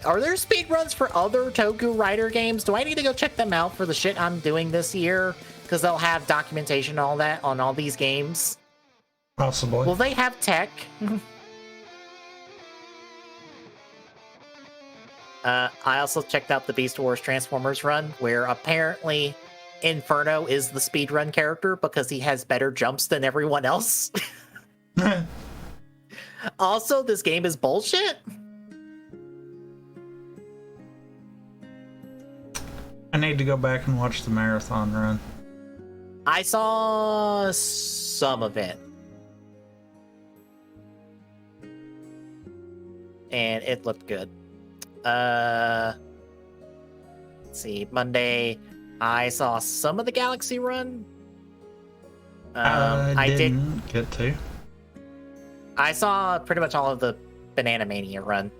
Are there speedruns for other Toku Rider games? Do I need to go check them out for the shit I'm doing this year? Because they'll have documentation and all that on all these games. Possibly. Will they have tech? I also checked out the Beast Wars Transformers run, where apparently Inferno is the speedrun character because he has better jumps than everyone else. Also, this game is bullshit. I need to go back and watch the marathon run. I saw some of it. And it looked good. Let's see. Monday, I saw some of the Galaxy run. I didn't get to. I saw pretty much all of the Banana Mania run.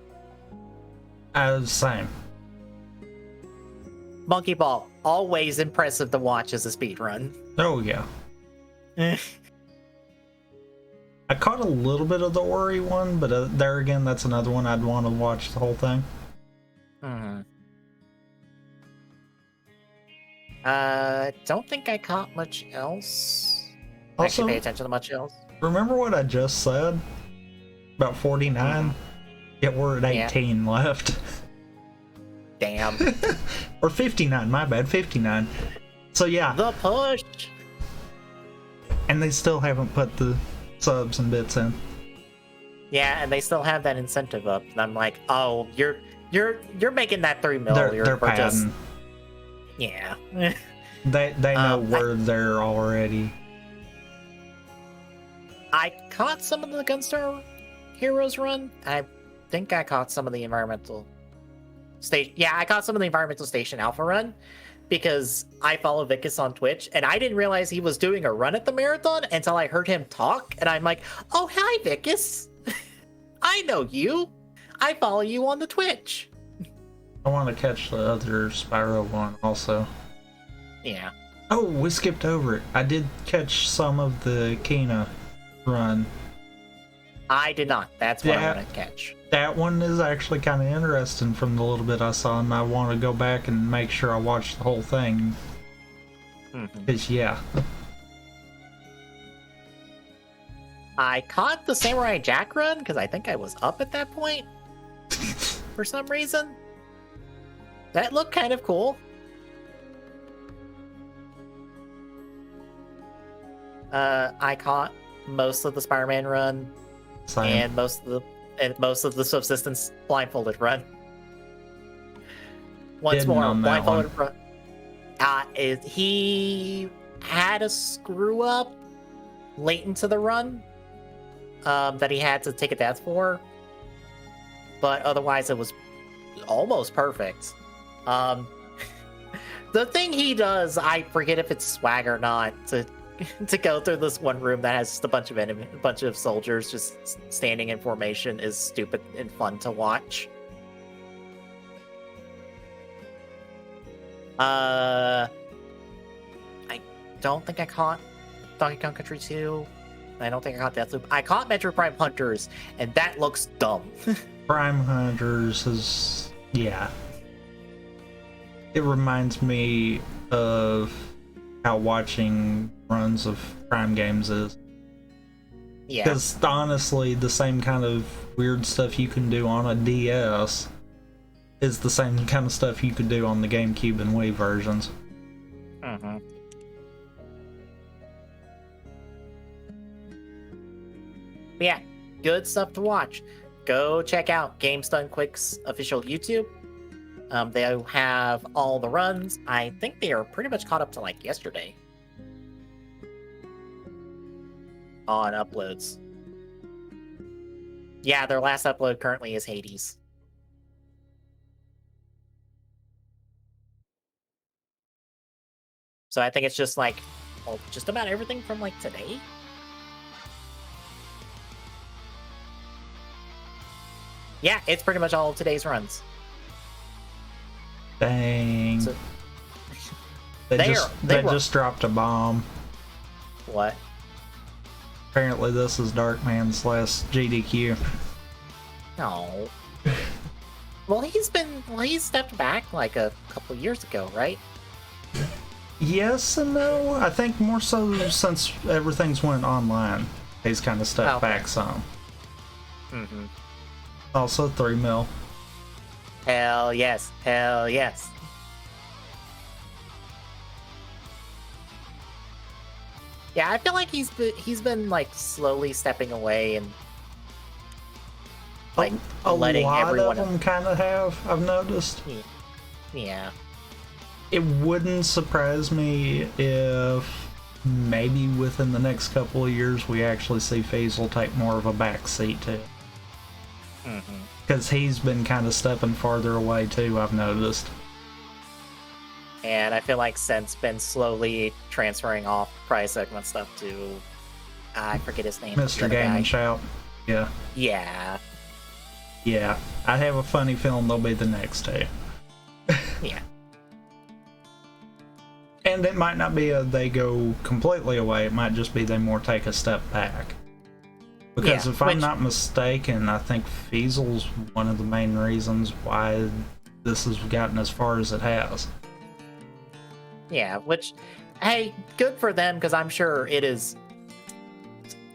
Same. Monkey Ball, always impressive to watch as a speed run. Oh, yeah. I caught a little bit of the Ori one, but there again, that's another one I'd want to watch the whole thing. Don't think I caught much else. Also, Actually, pay attention to much else. Remember what I just said? About 49? Yeah, we're at 18 left. Damn. Or 59, my bad, 59. So yeah. The push! And they still haven't put the subs and bits in. Yeah, and they still have that incentive up. And I'm like, oh, you're making that 3 mil. They're padding. Yeah. They know we're there already. I caught some of the Gunstar Heroes run. I think I caught some of the environmental station. Yeah, I caught some of the environmental station alpha run because I follow Vicus on Twitch, and I didn't realize he was doing a run at the marathon until I heard him talk, and I'm like, oh, hi, Vicus. I know you. I follow you on the Twitch. I want to catch the other Spyro one also. Yeah. Oh, we skipped over it. I did catch some of the Kena run. I did not. That's what I want to catch. That one is actually kind of interesting from the little bit I saw, and I want to go back and make sure I watch the whole thing. Because, yeah. I caught the Samurai Jack run because I think I was up at that point for some reason. That looked kind of cool. I caught most of the Spider-Man run. Same. And most of the Subsistence blindfolded run. Once more, blindfolded run. He had a screw up late into the run that he had to take a death for, but otherwise it was almost perfect. The thing he does, I forget if it's swag or not, to go through this one room that has just a bunch of soldiers just standing in formation is stupid and fun to watch. I don't think I caught Donkey Kong Country 2. I don't think I caught Deathloop. I caught Metro Prime Hunters, and that looks dumb. Prime Hunters is... yeah. It reminds me of how watching runs of Prime games is. Yeah. Because honestly, the same kind of weird stuff you can do on a DS is the same kind of stuff you could do on the GameCube and Wii versions. Mm-hmm. Yeah, good stuff to watch. Go check out Games Done Quick's official YouTube. They have all the runs. I think they are pretty much caught up to like yesterday on uploads. Yeah, their last upload currently is Hades. So I think it's just like, well, just about everything from like today. Yeah, it's pretty much all of today's runs. Dang. So, they just dropped a bomb. What? Apparently this is Darkman's last GDQ. No. Well, he's stepped back like a couple years ago, right? Yes and no. I think more so since everything's went online. He's kind of stepped back some. Mm-hmm. Also 3 mil. Hell yes. Hell yes. Yeah, I feel like he's been like slowly stepping away and like letting everyone. A lot of them kind of have. I've noticed. Yeah. It wouldn't surprise me if maybe within the next couple of years we actually see Faisal take more of a back seat too. Because he's been kind of stepping farther away too, I've noticed. And I feel like Sent's been slowly transferring off prize segment stuff to I forget his name. Mr. Game and Shout. Yeah. Yeah. Yeah. I have a funny feeling they'll be the next two. Yeah. And it might not be they go completely away, it might just be they more take a step back. Because if I'm not mistaken, I think Fiesel's one of the main reasons why this has gotten as far as it has. Yeah, which, hey, good for them, because I'm sure it is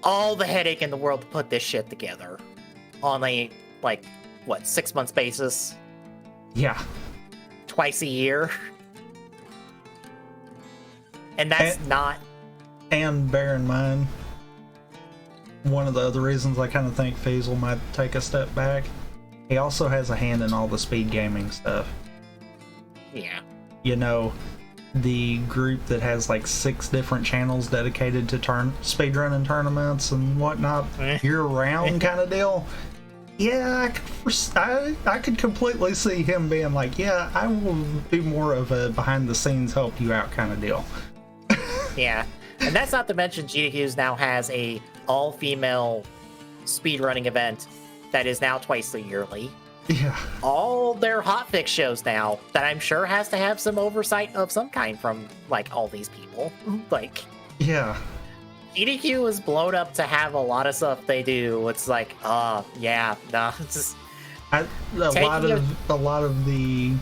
all the headache in the world to put this shit together on a, like, what, 6 months basis? Yeah. Twice a year. And that's not... And bear in mind, one of the other reasons I kind of think Faisal might take a step back, he also has a hand in all the speed gaming stuff. Yeah. You know, the group that has like 6 different channels dedicated to speedrunning tournaments and whatnot, year-round kind of deal. Yeah, I could completely see him being like, yeah, I will do more of a behind-the-scenes help you out kind of deal. Yeah, and that's not to mention GDQs now has a all-female speedrunning event that is now twice yearly. Yeah. All their hotfix shows now that I'm sure has to have some oversight of some kind from, like, all these people. Like... Yeah. GDQ is blown up to have a lot of stuff they do. It's like, yeah, no, it's just... A lot of the...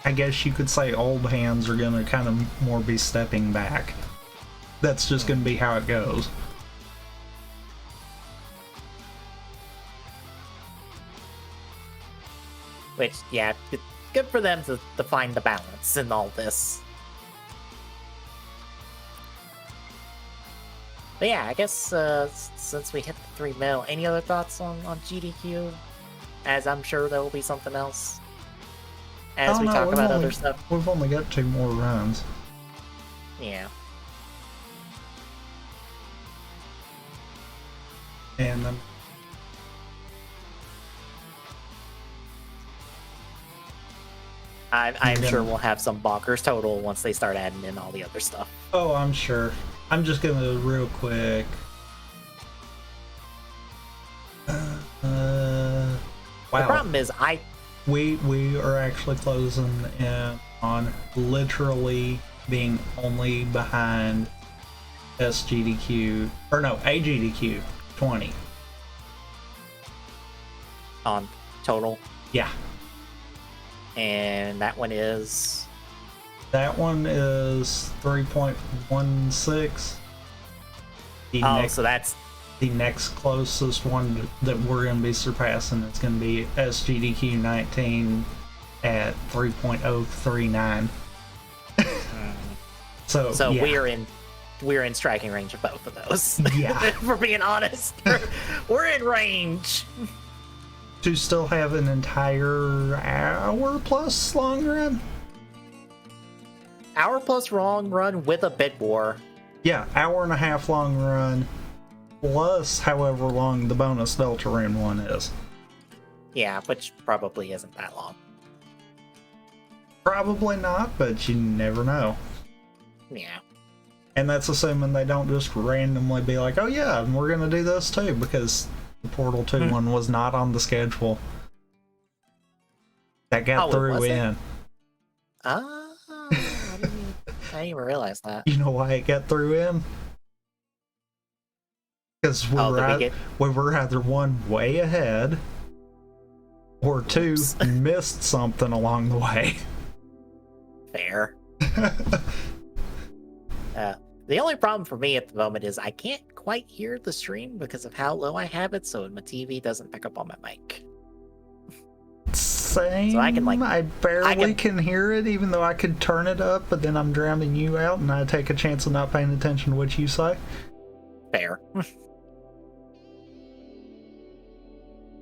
I guess you could say old hands are gonna kind of more be stepping back. That's just gonna be how it goes. Which, yeah, good for them to find the balance in all this. But yeah, I guess since we hit the 3 mil, any other thoughts on GDQ? As I'm sure there will be something else as we talk about other stuff. We've only got 2 more runs. Yeah. And I'm sure we'll have some bonkers total once they start adding in all the other stuff. Oh, I'm sure. I'm just gonna real quick. Wow. The problem is we are actually closing in on literally being only behind AGDQ 20 on total. Yeah. And that one is 3.16. So that's the next closest one that we're going to be surpassing is going to be SGDQ 19 at 3.039. So yeah. we're in striking range of both of those. Yeah. If we're being honest. We're in range. To still have an entire hour plus long run? Hour plus long run with a bit war. Yeah, hour and a half long run, plus however long the bonus Deltarune one is. Yeah, which probably isn't that long. Probably not, but you never know. Yeah. And that's assuming they don't just randomly be like, oh yeah, and we're gonna do this too, because the Portal 2 one was not on the schedule. That got through in. I didn't even realize that. You know why it got through in? Because we were either one, way ahead, or two, missed something along the way. Fair. The only problem for me at the moment is I can't quite hear the stream because of how low I have it, so my TV doesn't pick up on my mic. Same. So I barely can hear it, even though I could turn it up, but then I'm drowning you out, and I take a chance of not paying attention to what you say. Fair.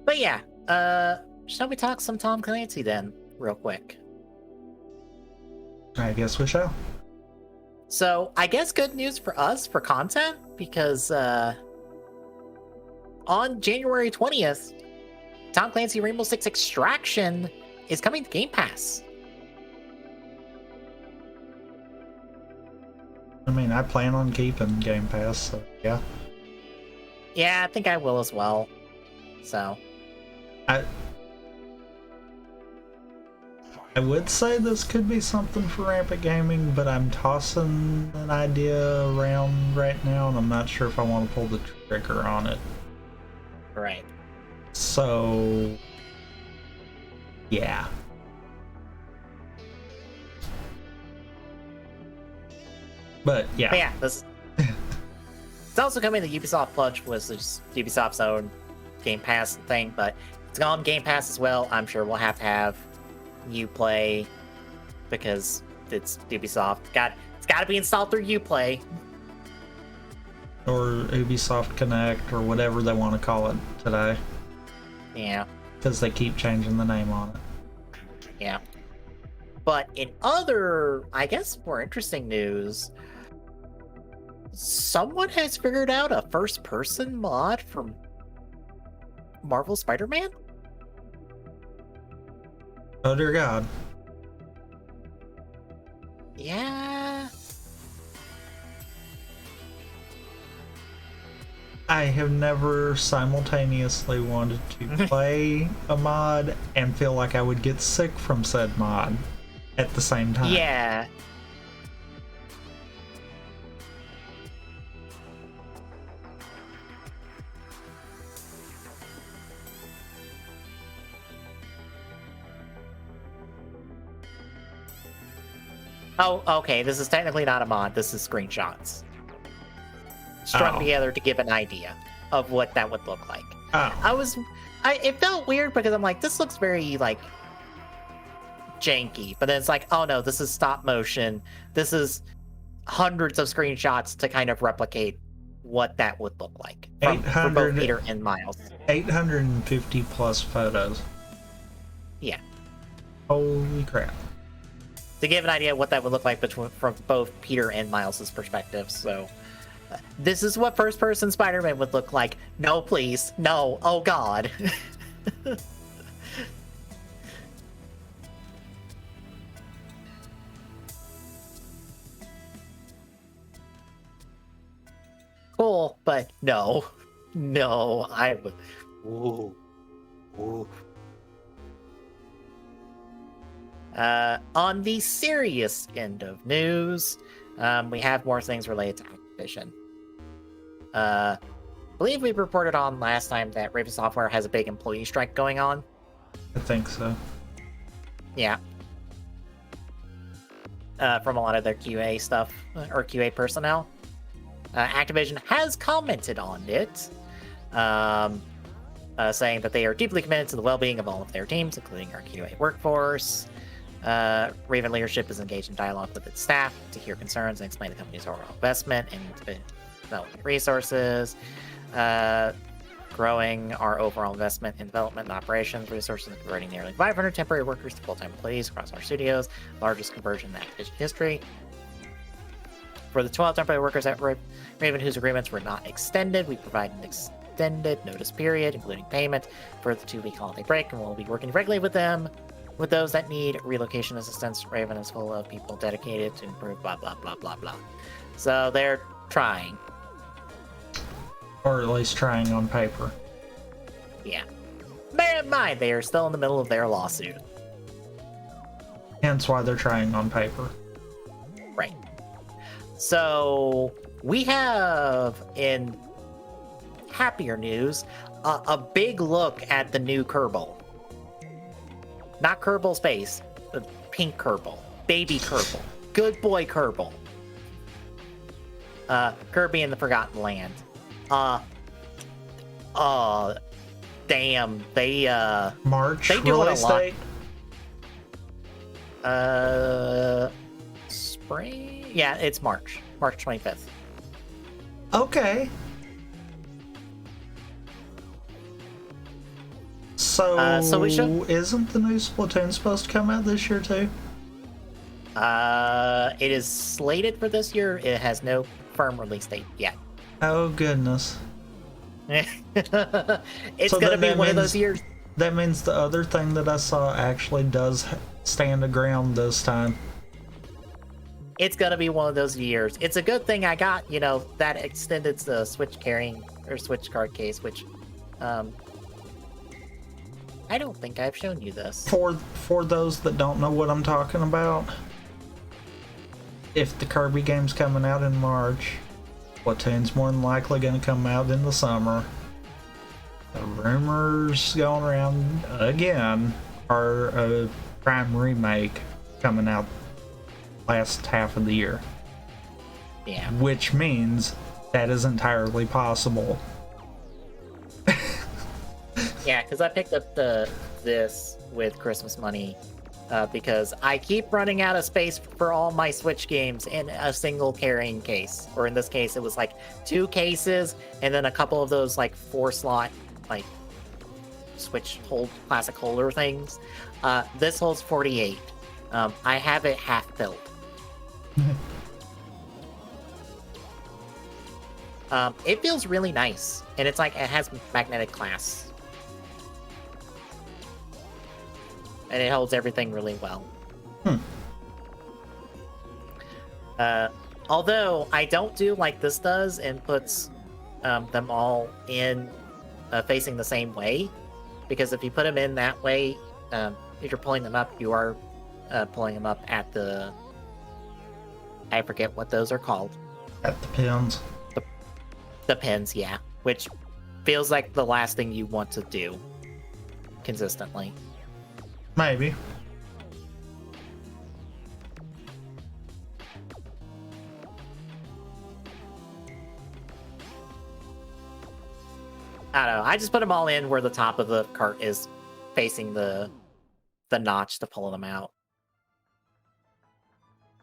But yeah, shall we talk some Tom Clancy then, real quick? I guess we shall. So, I guess good news for us for content, because on January 20th, Tom Clancy Rainbow Six Extraction is coming to Game Pass. I mean, I plan on keeping Game Pass, so yeah. Yeah, I think I will as well. So. I would say this could be something for Rampant Gaming, but I'm tossing an idea around right now, and I'm not sure if I want to pull the trigger on it. Right. So, yeah. But yeah. This it's also coming to Ubisoft Plus, which is Ubisoft's own Game Pass thing, but it's on Game Pass as well. I'm sure we'll have to have Uplay because it's Ubisoft. It's got to be installed through Uplay. Or Ubisoft Connect, or whatever they want to call it today. Yeah. Because they keep changing the name on it. Yeah. But in other, I guess, more interesting news, someone has figured out a first-person mod for Marvel Spider-Man? Oh dear God. Yeah. I have never simultaneously wanted to play a mod and feel like I would get sick from said mod at the same time. Yeah. Oh, okay, this is technically not a mod, this is screenshots. Strung together to give an idea of what that would look like. It felt weird because I'm like, this looks very, like, janky. But then it's like, oh no, this is stop motion. This is hundreds of screenshots to kind of replicate what that would look like for both Peter and Miles. 850 plus photos. Yeah. Holy crap. To give an idea of what that would look like from both Peter and Miles' perspectives. So, this is what first-person Spider-Man would look like. No, please. No. Oh, God. Cool, but no. No, I would... Ooh. Ooh. On the serious end of news, we have more things related to Activision. I believe we reported on last time that Raven Software has a big employee strike going on. I think so. Yeah. From a lot of their QA stuff, or QA personnel. Activision has commented on it, saying that they are deeply committed to the well-being of all of their teams, including our QA workforce. Raven leadership is engaged in dialogue with its staff to hear concerns and explain the company's overall investment in development resources. Growing our overall investment in development and operations resources and converting nearly 500 temporary workers to full-time employees across our studios, largest conversion in Activision history. For the 12 temporary workers at Raven whose agreements were not extended, we provide an extended notice period, including payment, for the 2-week holiday break, and we'll be working regularly with them. With those that need relocation assistance, Raven is full of people dedicated to improve blah, blah, blah, blah, blah. So they're trying. Or at least trying on paper. Yeah. Bear in mind, they are still in the middle of their lawsuit. Hence why they're trying on paper. Right. So we have, in happier news, a big look at the new Kerbal. Not Kerbal Space, but Pink Kerbal. Baby Kerbal. Good boy Kerbal. Kirby in the Forgotten Land. Damn, March they do release date? Spring? Yeah, it's March 25th. Okay. So we should... isn't the new Splatoon supposed to come out this year too? It is slated for this year. It has no firm release date yet. Oh goodness. It's So gonna that- be that one of means- those years. That means the other thing that I saw actually does stand aground this time. It's gonna be one of those years. It's a good thing I got, that extended the Switch carrying or Switch card case, which, I don't think I've shown you this. For those that don't know what I'm talking about, if the Kirby game's coming out in March, Splatoon's more than likely going to come out in the summer. The rumors going around again are a Prime remake coming out last half of the year. Yeah. Which means that is entirely possible. Yeah, because I picked up this with Christmas money because I keep running out of space for all my Switch games in a single carrying case. Or in this case, it was like 2 cases and then a couple of those like 4-slot like Switch classic holder things. This holds 48. I have it half filled. It feels really nice, and it's like it has magnetic clasp. And it holds everything really well. Although I don't do like this does and puts them all in facing the same way, because if you put them in that way, if you're pulling them up, you are pulling them up at the, I forget what those are called. At the pins. The pins, yeah. Which feels like the last thing you want to do consistently. Maybe. I don't know. I just put them all in where the top of the cart is facing the notch to pull them out.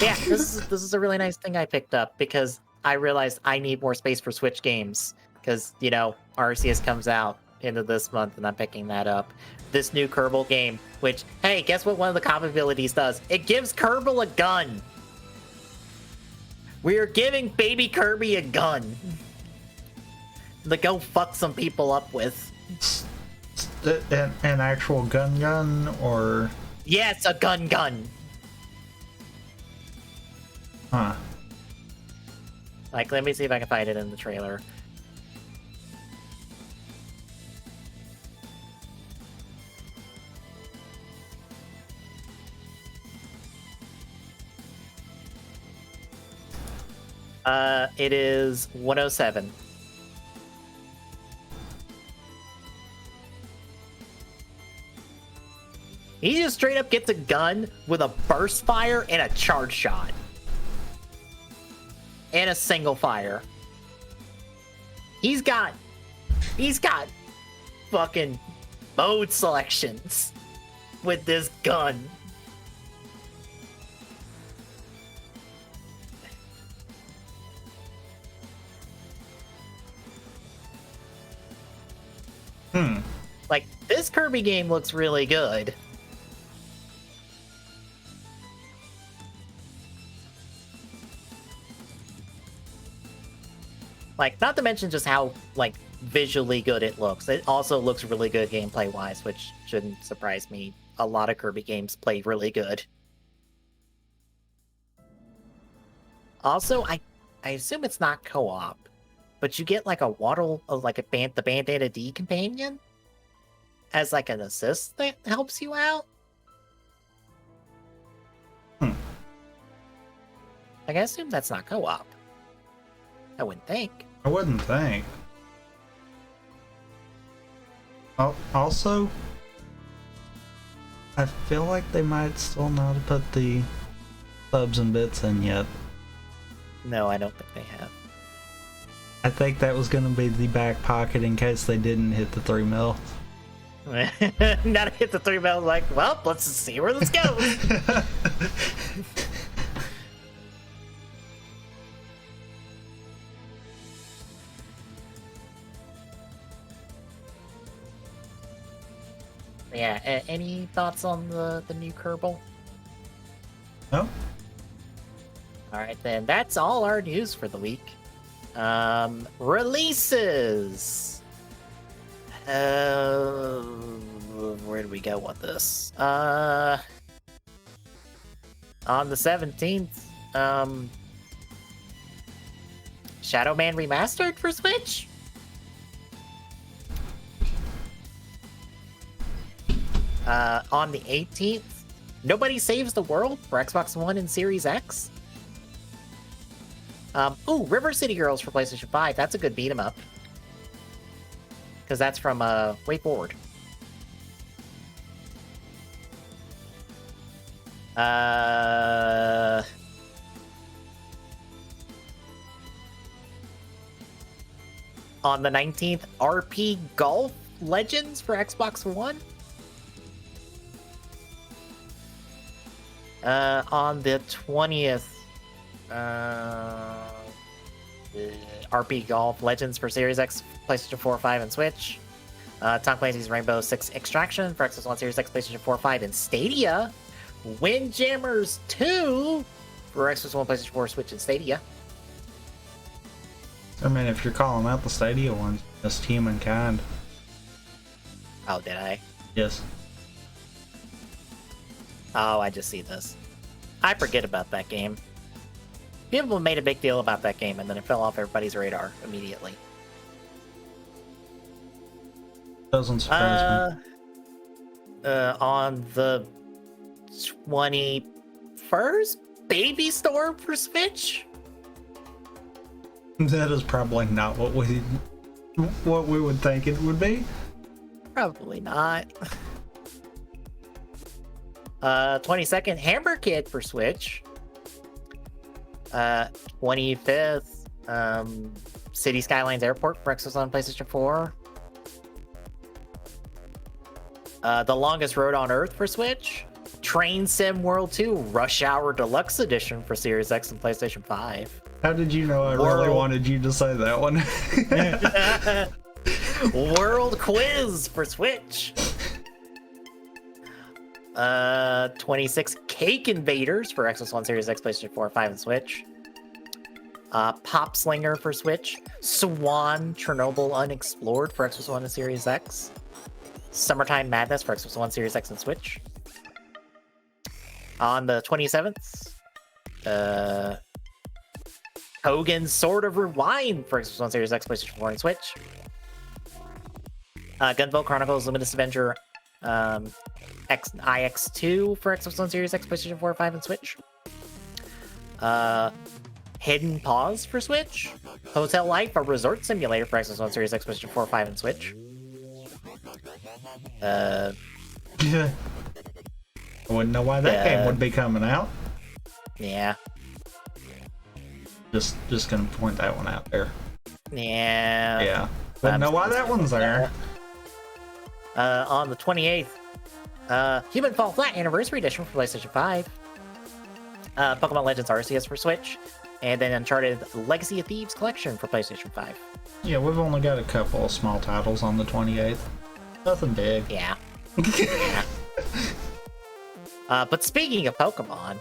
Yeah, this is a really nice thing I picked up because I realized I need more space for Switch games because, Arceus comes out into this month and I'm picking that up. This new Kerbal game, which, hey, guess what one of the comp abilities does? It gives Kerbal a gun! We are giving baby Kirby a gun to go fuck some people up with. An actual gun, or... Yes, a gun. Huh. Like, let me see if I can find it in the trailer. It is 107. He just straight up gets a gun with a burst fire and a charge shot. And a single fire. He's got He's got fucking mode selections with this gun. Like, this Kirby game looks really good. Like, not to mention just how, like, visually good it looks. It also looks really good gameplay-wise, which shouldn't surprise me. A lot of Kirby games play really good. Also, I assume it's not co-op, but you get, like, a Waddle, like, the Bandana D companion as, like, an assist that helps you out. Like, I assume that's not co-op. I wouldn't think. I wouldn't think. Also, I feel like they might still not have put the subs and bits in yet. No, I don't think they have. I think that was going to be the back pocket in case they didn't hit the 3 mil. Not to hit the 3 mil, like, well, let's see where this goes. Yeah, any thoughts on the new Kerbal? No? Alright then, that's all our news for the week. Releases! Where do we go with this? On the 17th, Shadow Man Remastered for Switch? On the 18th, Nobody Saves the World for Xbox One and Series X. Ooh, River City Girls for PlayStation 5. That's a good beat 'em up. Because that's from Way Forward. On the 19th, RP Golf Legends for Xbox One. On the 20th, RP Golf Legends for Series X, PlayStation 4, 5, and Switch. Tom Clancy's Rainbow Six Extraction for Xbox One, Series X, PlayStation 4, 5, and Stadia. Windjammers 2 for Xbox One, PlayStation 4, Switch, and Stadia. I mean, if you're calling out the Stadia ones, just Humankind. Oh, did I? Yes. Oh, I just see this. I forget about that game. People made a big deal about that game, and then it fell off everybody's radar immediately. Doesn't surprise me. On the 21st, Baby Store for Switch? That is probably not what we would think it would be. Probably not. 22nd, Hammer Kid for Switch. 25th, City Skylines Airport for Xbox One, PlayStation 4. The Longest Road on Earth for Switch. Train Sim World 2 Rush Hour Deluxe Edition for Series X and PlayStation 5. How did you know I really wanted you to say that one? World Quiz for Switch. 26 Cake Invaders for Xbox One, Series X, PlayStation 4, 5, and Switch. Pop Slinger for Switch. Swan Chernobyl Unexplored for Xbox One and Series X. Summertime Madness for Xbox One, Series X, and Switch. On the 27th, Hogan's Sword of Rewind for Xbox One, Series X, PlayStation 4, and Switch. Gunvolt Chronicles Luminous Avenger IX2 for Xbox One, Series X, PlayStation 4, 5, and Switch. Hidden Pause for Switch. Hotel Life, a resort simulator for Xbox One, Series X, PlayStation 4, 5, and Switch. I wouldn't know why that game would be coming out. Yeah. Just gonna point that one out there. Yeah. Yeah. Wouldn't know why that one's there. On the 28th, Human Fall Flat Anniversary Edition for PlayStation 5. Pokemon Legends Arceus for Switch. And then Uncharted Legacy of Thieves Collection for PlayStation 5. Yeah, we've only got a couple of small titles on the 28th. Nothing big. Yeah. Yeah. But speaking of Pokemon,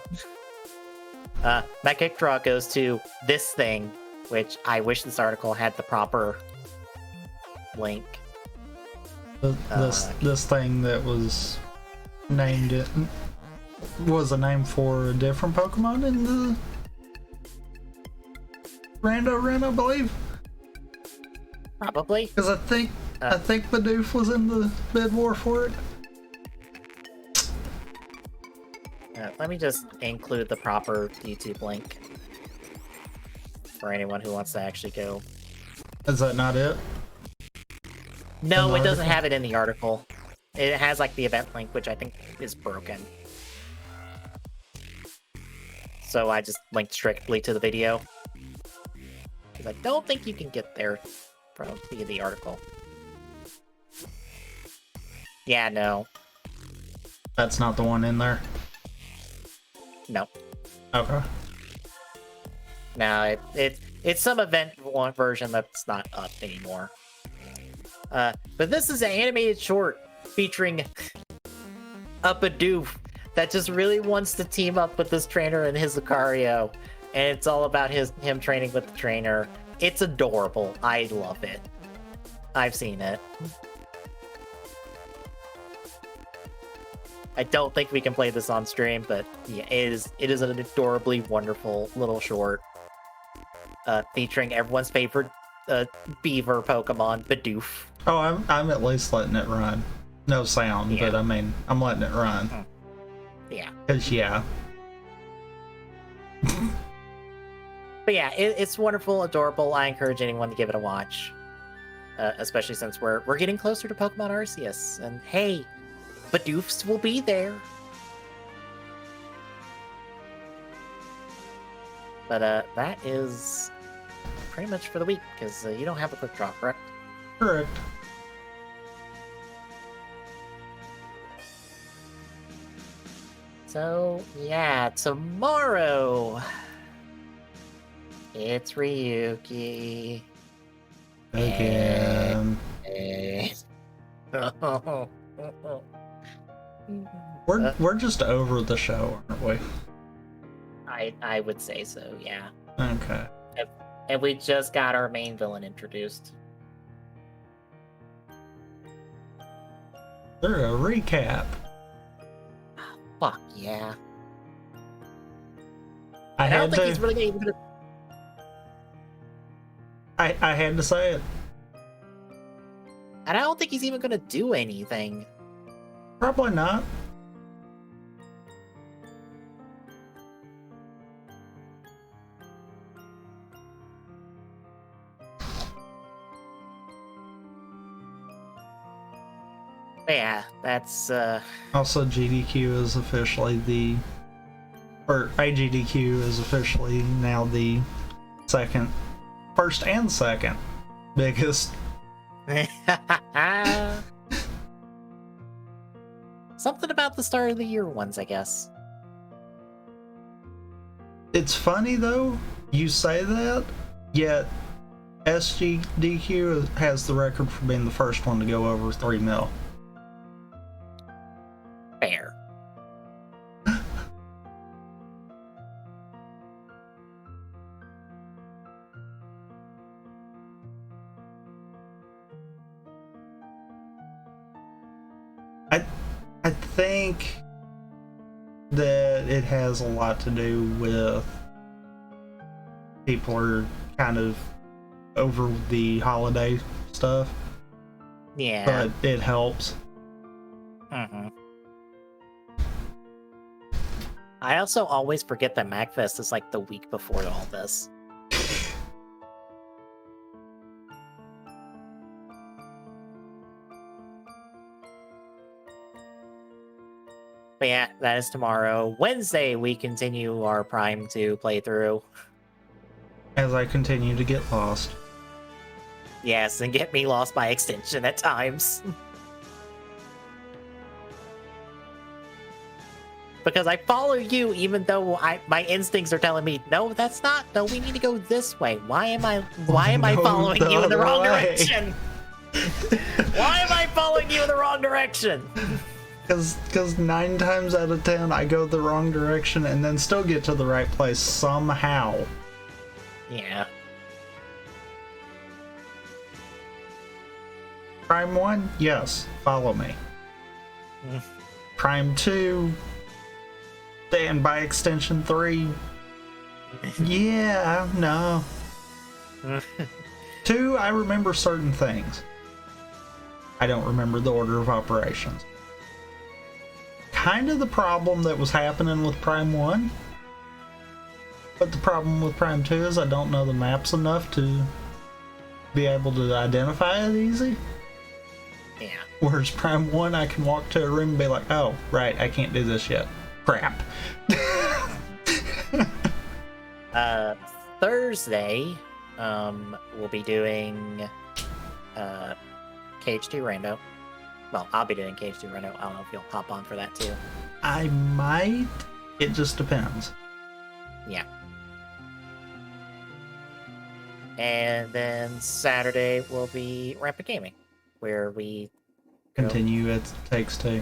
my kick draw goes to this thing, which I wish this article had the proper link. This thing that was named it was a name for a different Pokemon in the Rando Run, I believe. Probably. Because I think Bidoof was in the bid war for it. Let me just include the proper YouTube link for anyone who wants to actually go. Is that not it? No, it doesn't have it in the article. It has like the event link, which I think is broken. So I just linked strictly to the video. Because I don't think you can get there from via the article. Yeah, no. That's not the one in there? No. Okay. No, it's some event one version that's not up anymore. But this is an animated short featuring a Bidoof that just really wants to team up with this trainer and his Lucario. And it's all about him training with the trainer. It's adorable. I love it. I've seen it. I don't think we can play this on stream, but yeah, it is an adorably wonderful little short. Featuring everyone's favorite beaver Pokemon, Bidoof. Oh, I'm at least letting it run. No sound, Yeah. but I mean, I'm letting it run. Yeah. Cause yeah. But yeah, it's wonderful, adorable. I encourage anyone to give it a watch. Especially since we're getting closer to Pokemon Arceus. And hey, Bidoofs will be there. But that is pretty much for the week, because you don't have a quick draw, correct? Correct. So, yeah, tomorrow it's Ryuki. Again. We're just over the show, aren't we? I would say so, yeah. Okay. And we just got our main villain introduced. They're a recap. Fuck yeah. I don't had think to. he's really even gonna... I had to say it. And I don't think he's even gonna do anything. Probably not. But yeah, that's Also, GDQ is officially AGDQ is officially now the first and second biggest. something about the start of the year ones, I guess. It's funny though, you say that, yet SGDQ has the record for being the first one to go over 3 mil. Fair. I think that it has a lot to do with people are kind of over the holiday stuff, Yeah. but it helps. Mm-hmm. I also always forget that MagFest is like the week before all this. But yeah, that is tomorrow. Wednesday, we continue our Prime 2 playthrough. As I continue to get lost. Yes, and get me lost by extension at times. Because I follow you, even though my instincts are telling me, no, that's not. No, we need to go this way. Why am I No, following the you in the other wrong way. direction? Why am I following you in the wrong direction? Because 9 times out of 10, I go the wrong direction and then still get to the right place somehow. Yeah. Prime 1, yes, follow me. Prime 2, and by extension 3, yeah, no. 2, I remember certain things. I don't remember the order of operations. Kind of the problem that was happening with Prime 1. But the problem with Prime 2 is I don't know the maps enough to be able to identify it easy. Yeah. Whereas Prime 1, I can walk to a room and be like, oh, right, I can't do this yet. Crap. Thursday, we'll be doing Cage 2 Rando. Well, I'll be doing Cage 2 Rando. I don't know if you'll hop on for that too. I might. It just depends. Yeah. And then Saturday will be Rampant Gaming, where we Continue It Takes Two.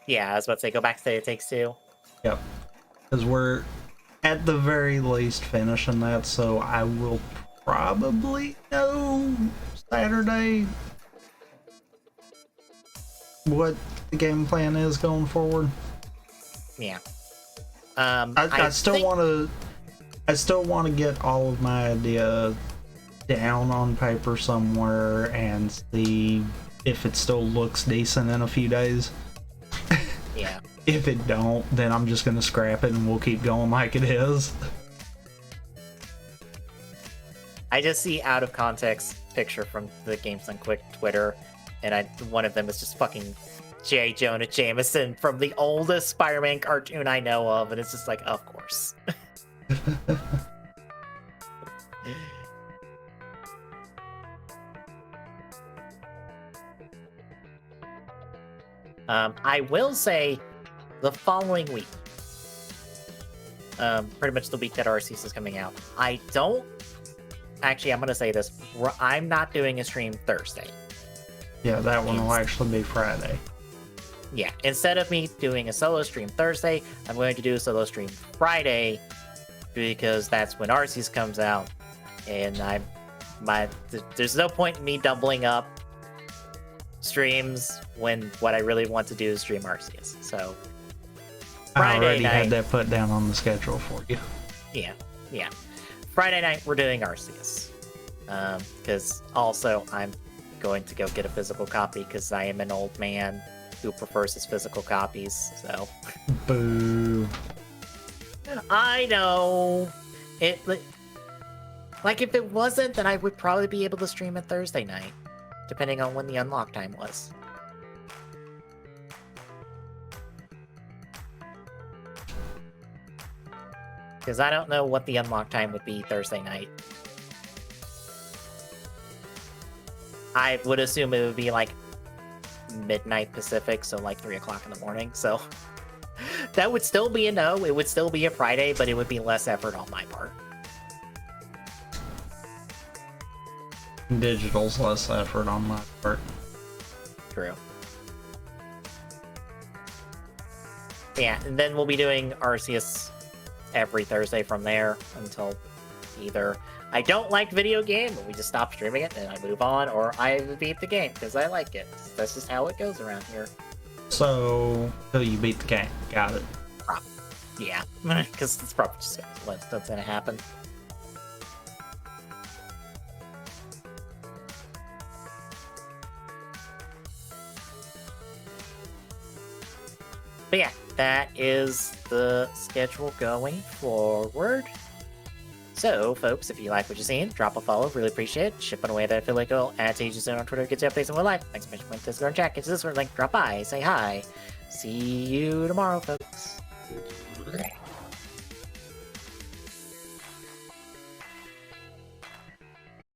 Yeah, I was about to say go back to It Takes Two. Yep. Because we're at the very least finishing that, so I will probably know Saturday what the game plan is going forward. Yeah. I still want to get all of my idea down on paper somewhere and see if it still looks decent in a few days. Yeah. If it don't, then I'm just gonna scrap it and we'll keep going like it is. I just see out of context picture from the Games on Quick Twitter, and one of them is just fucking J. Jonah Jameson from the oldest Spider-Man cartoon I know of, and it's just like, of course. I will say the following week, pretty much the week that Arceus is coming out, I'm going to say this, I'm not doing a stream Thursday. Yeah, that one will actually be Friday. Yeah, instead of me doing a solo stream Thursday, I'm going to do a solo stream Friday, because that's when Arceus comes out, and there's no point in me doubling up streams when what I really want to do is stream Arceus. So I already had that put down on the schedule for you. Yeah. Friday night we're doing Arceus, because also I'm going to go get a physical copy because I am an old man who prefers his physical copies. So boo. I know it. Like if it wasn't, then I would probably be able to stream it Thursday night, depending on when the unlock time was. Because I don't know what the unlock time would be Thursday night. I would assume it would be like midnight Pacific, so like 3 o'clock in the morning. So that would still be a no. It would still be a Friday, but it would be less effort on my part. Digital's less effort on my part. True. Yeah, and then we'll be doing Arceus every Thursday from there until either I don't like video game and we just stop streaming it and I move on, or I beat the game because I like it. That's just how it goes around here. So, till you beat the game. Got it. Yeah, because it's probably just what's going to happen. But yeah, that is the schedule going forward. So, folks, if you like what you're seeing, drop a follow. Really appreciate it. Shipping away that affiliate code. Add to Ages on Twitter. Gets you updates on real life. Thanks so much for Discord and chat. Get to Discord link. Drop by. Say hi. See you tomorrow, folks.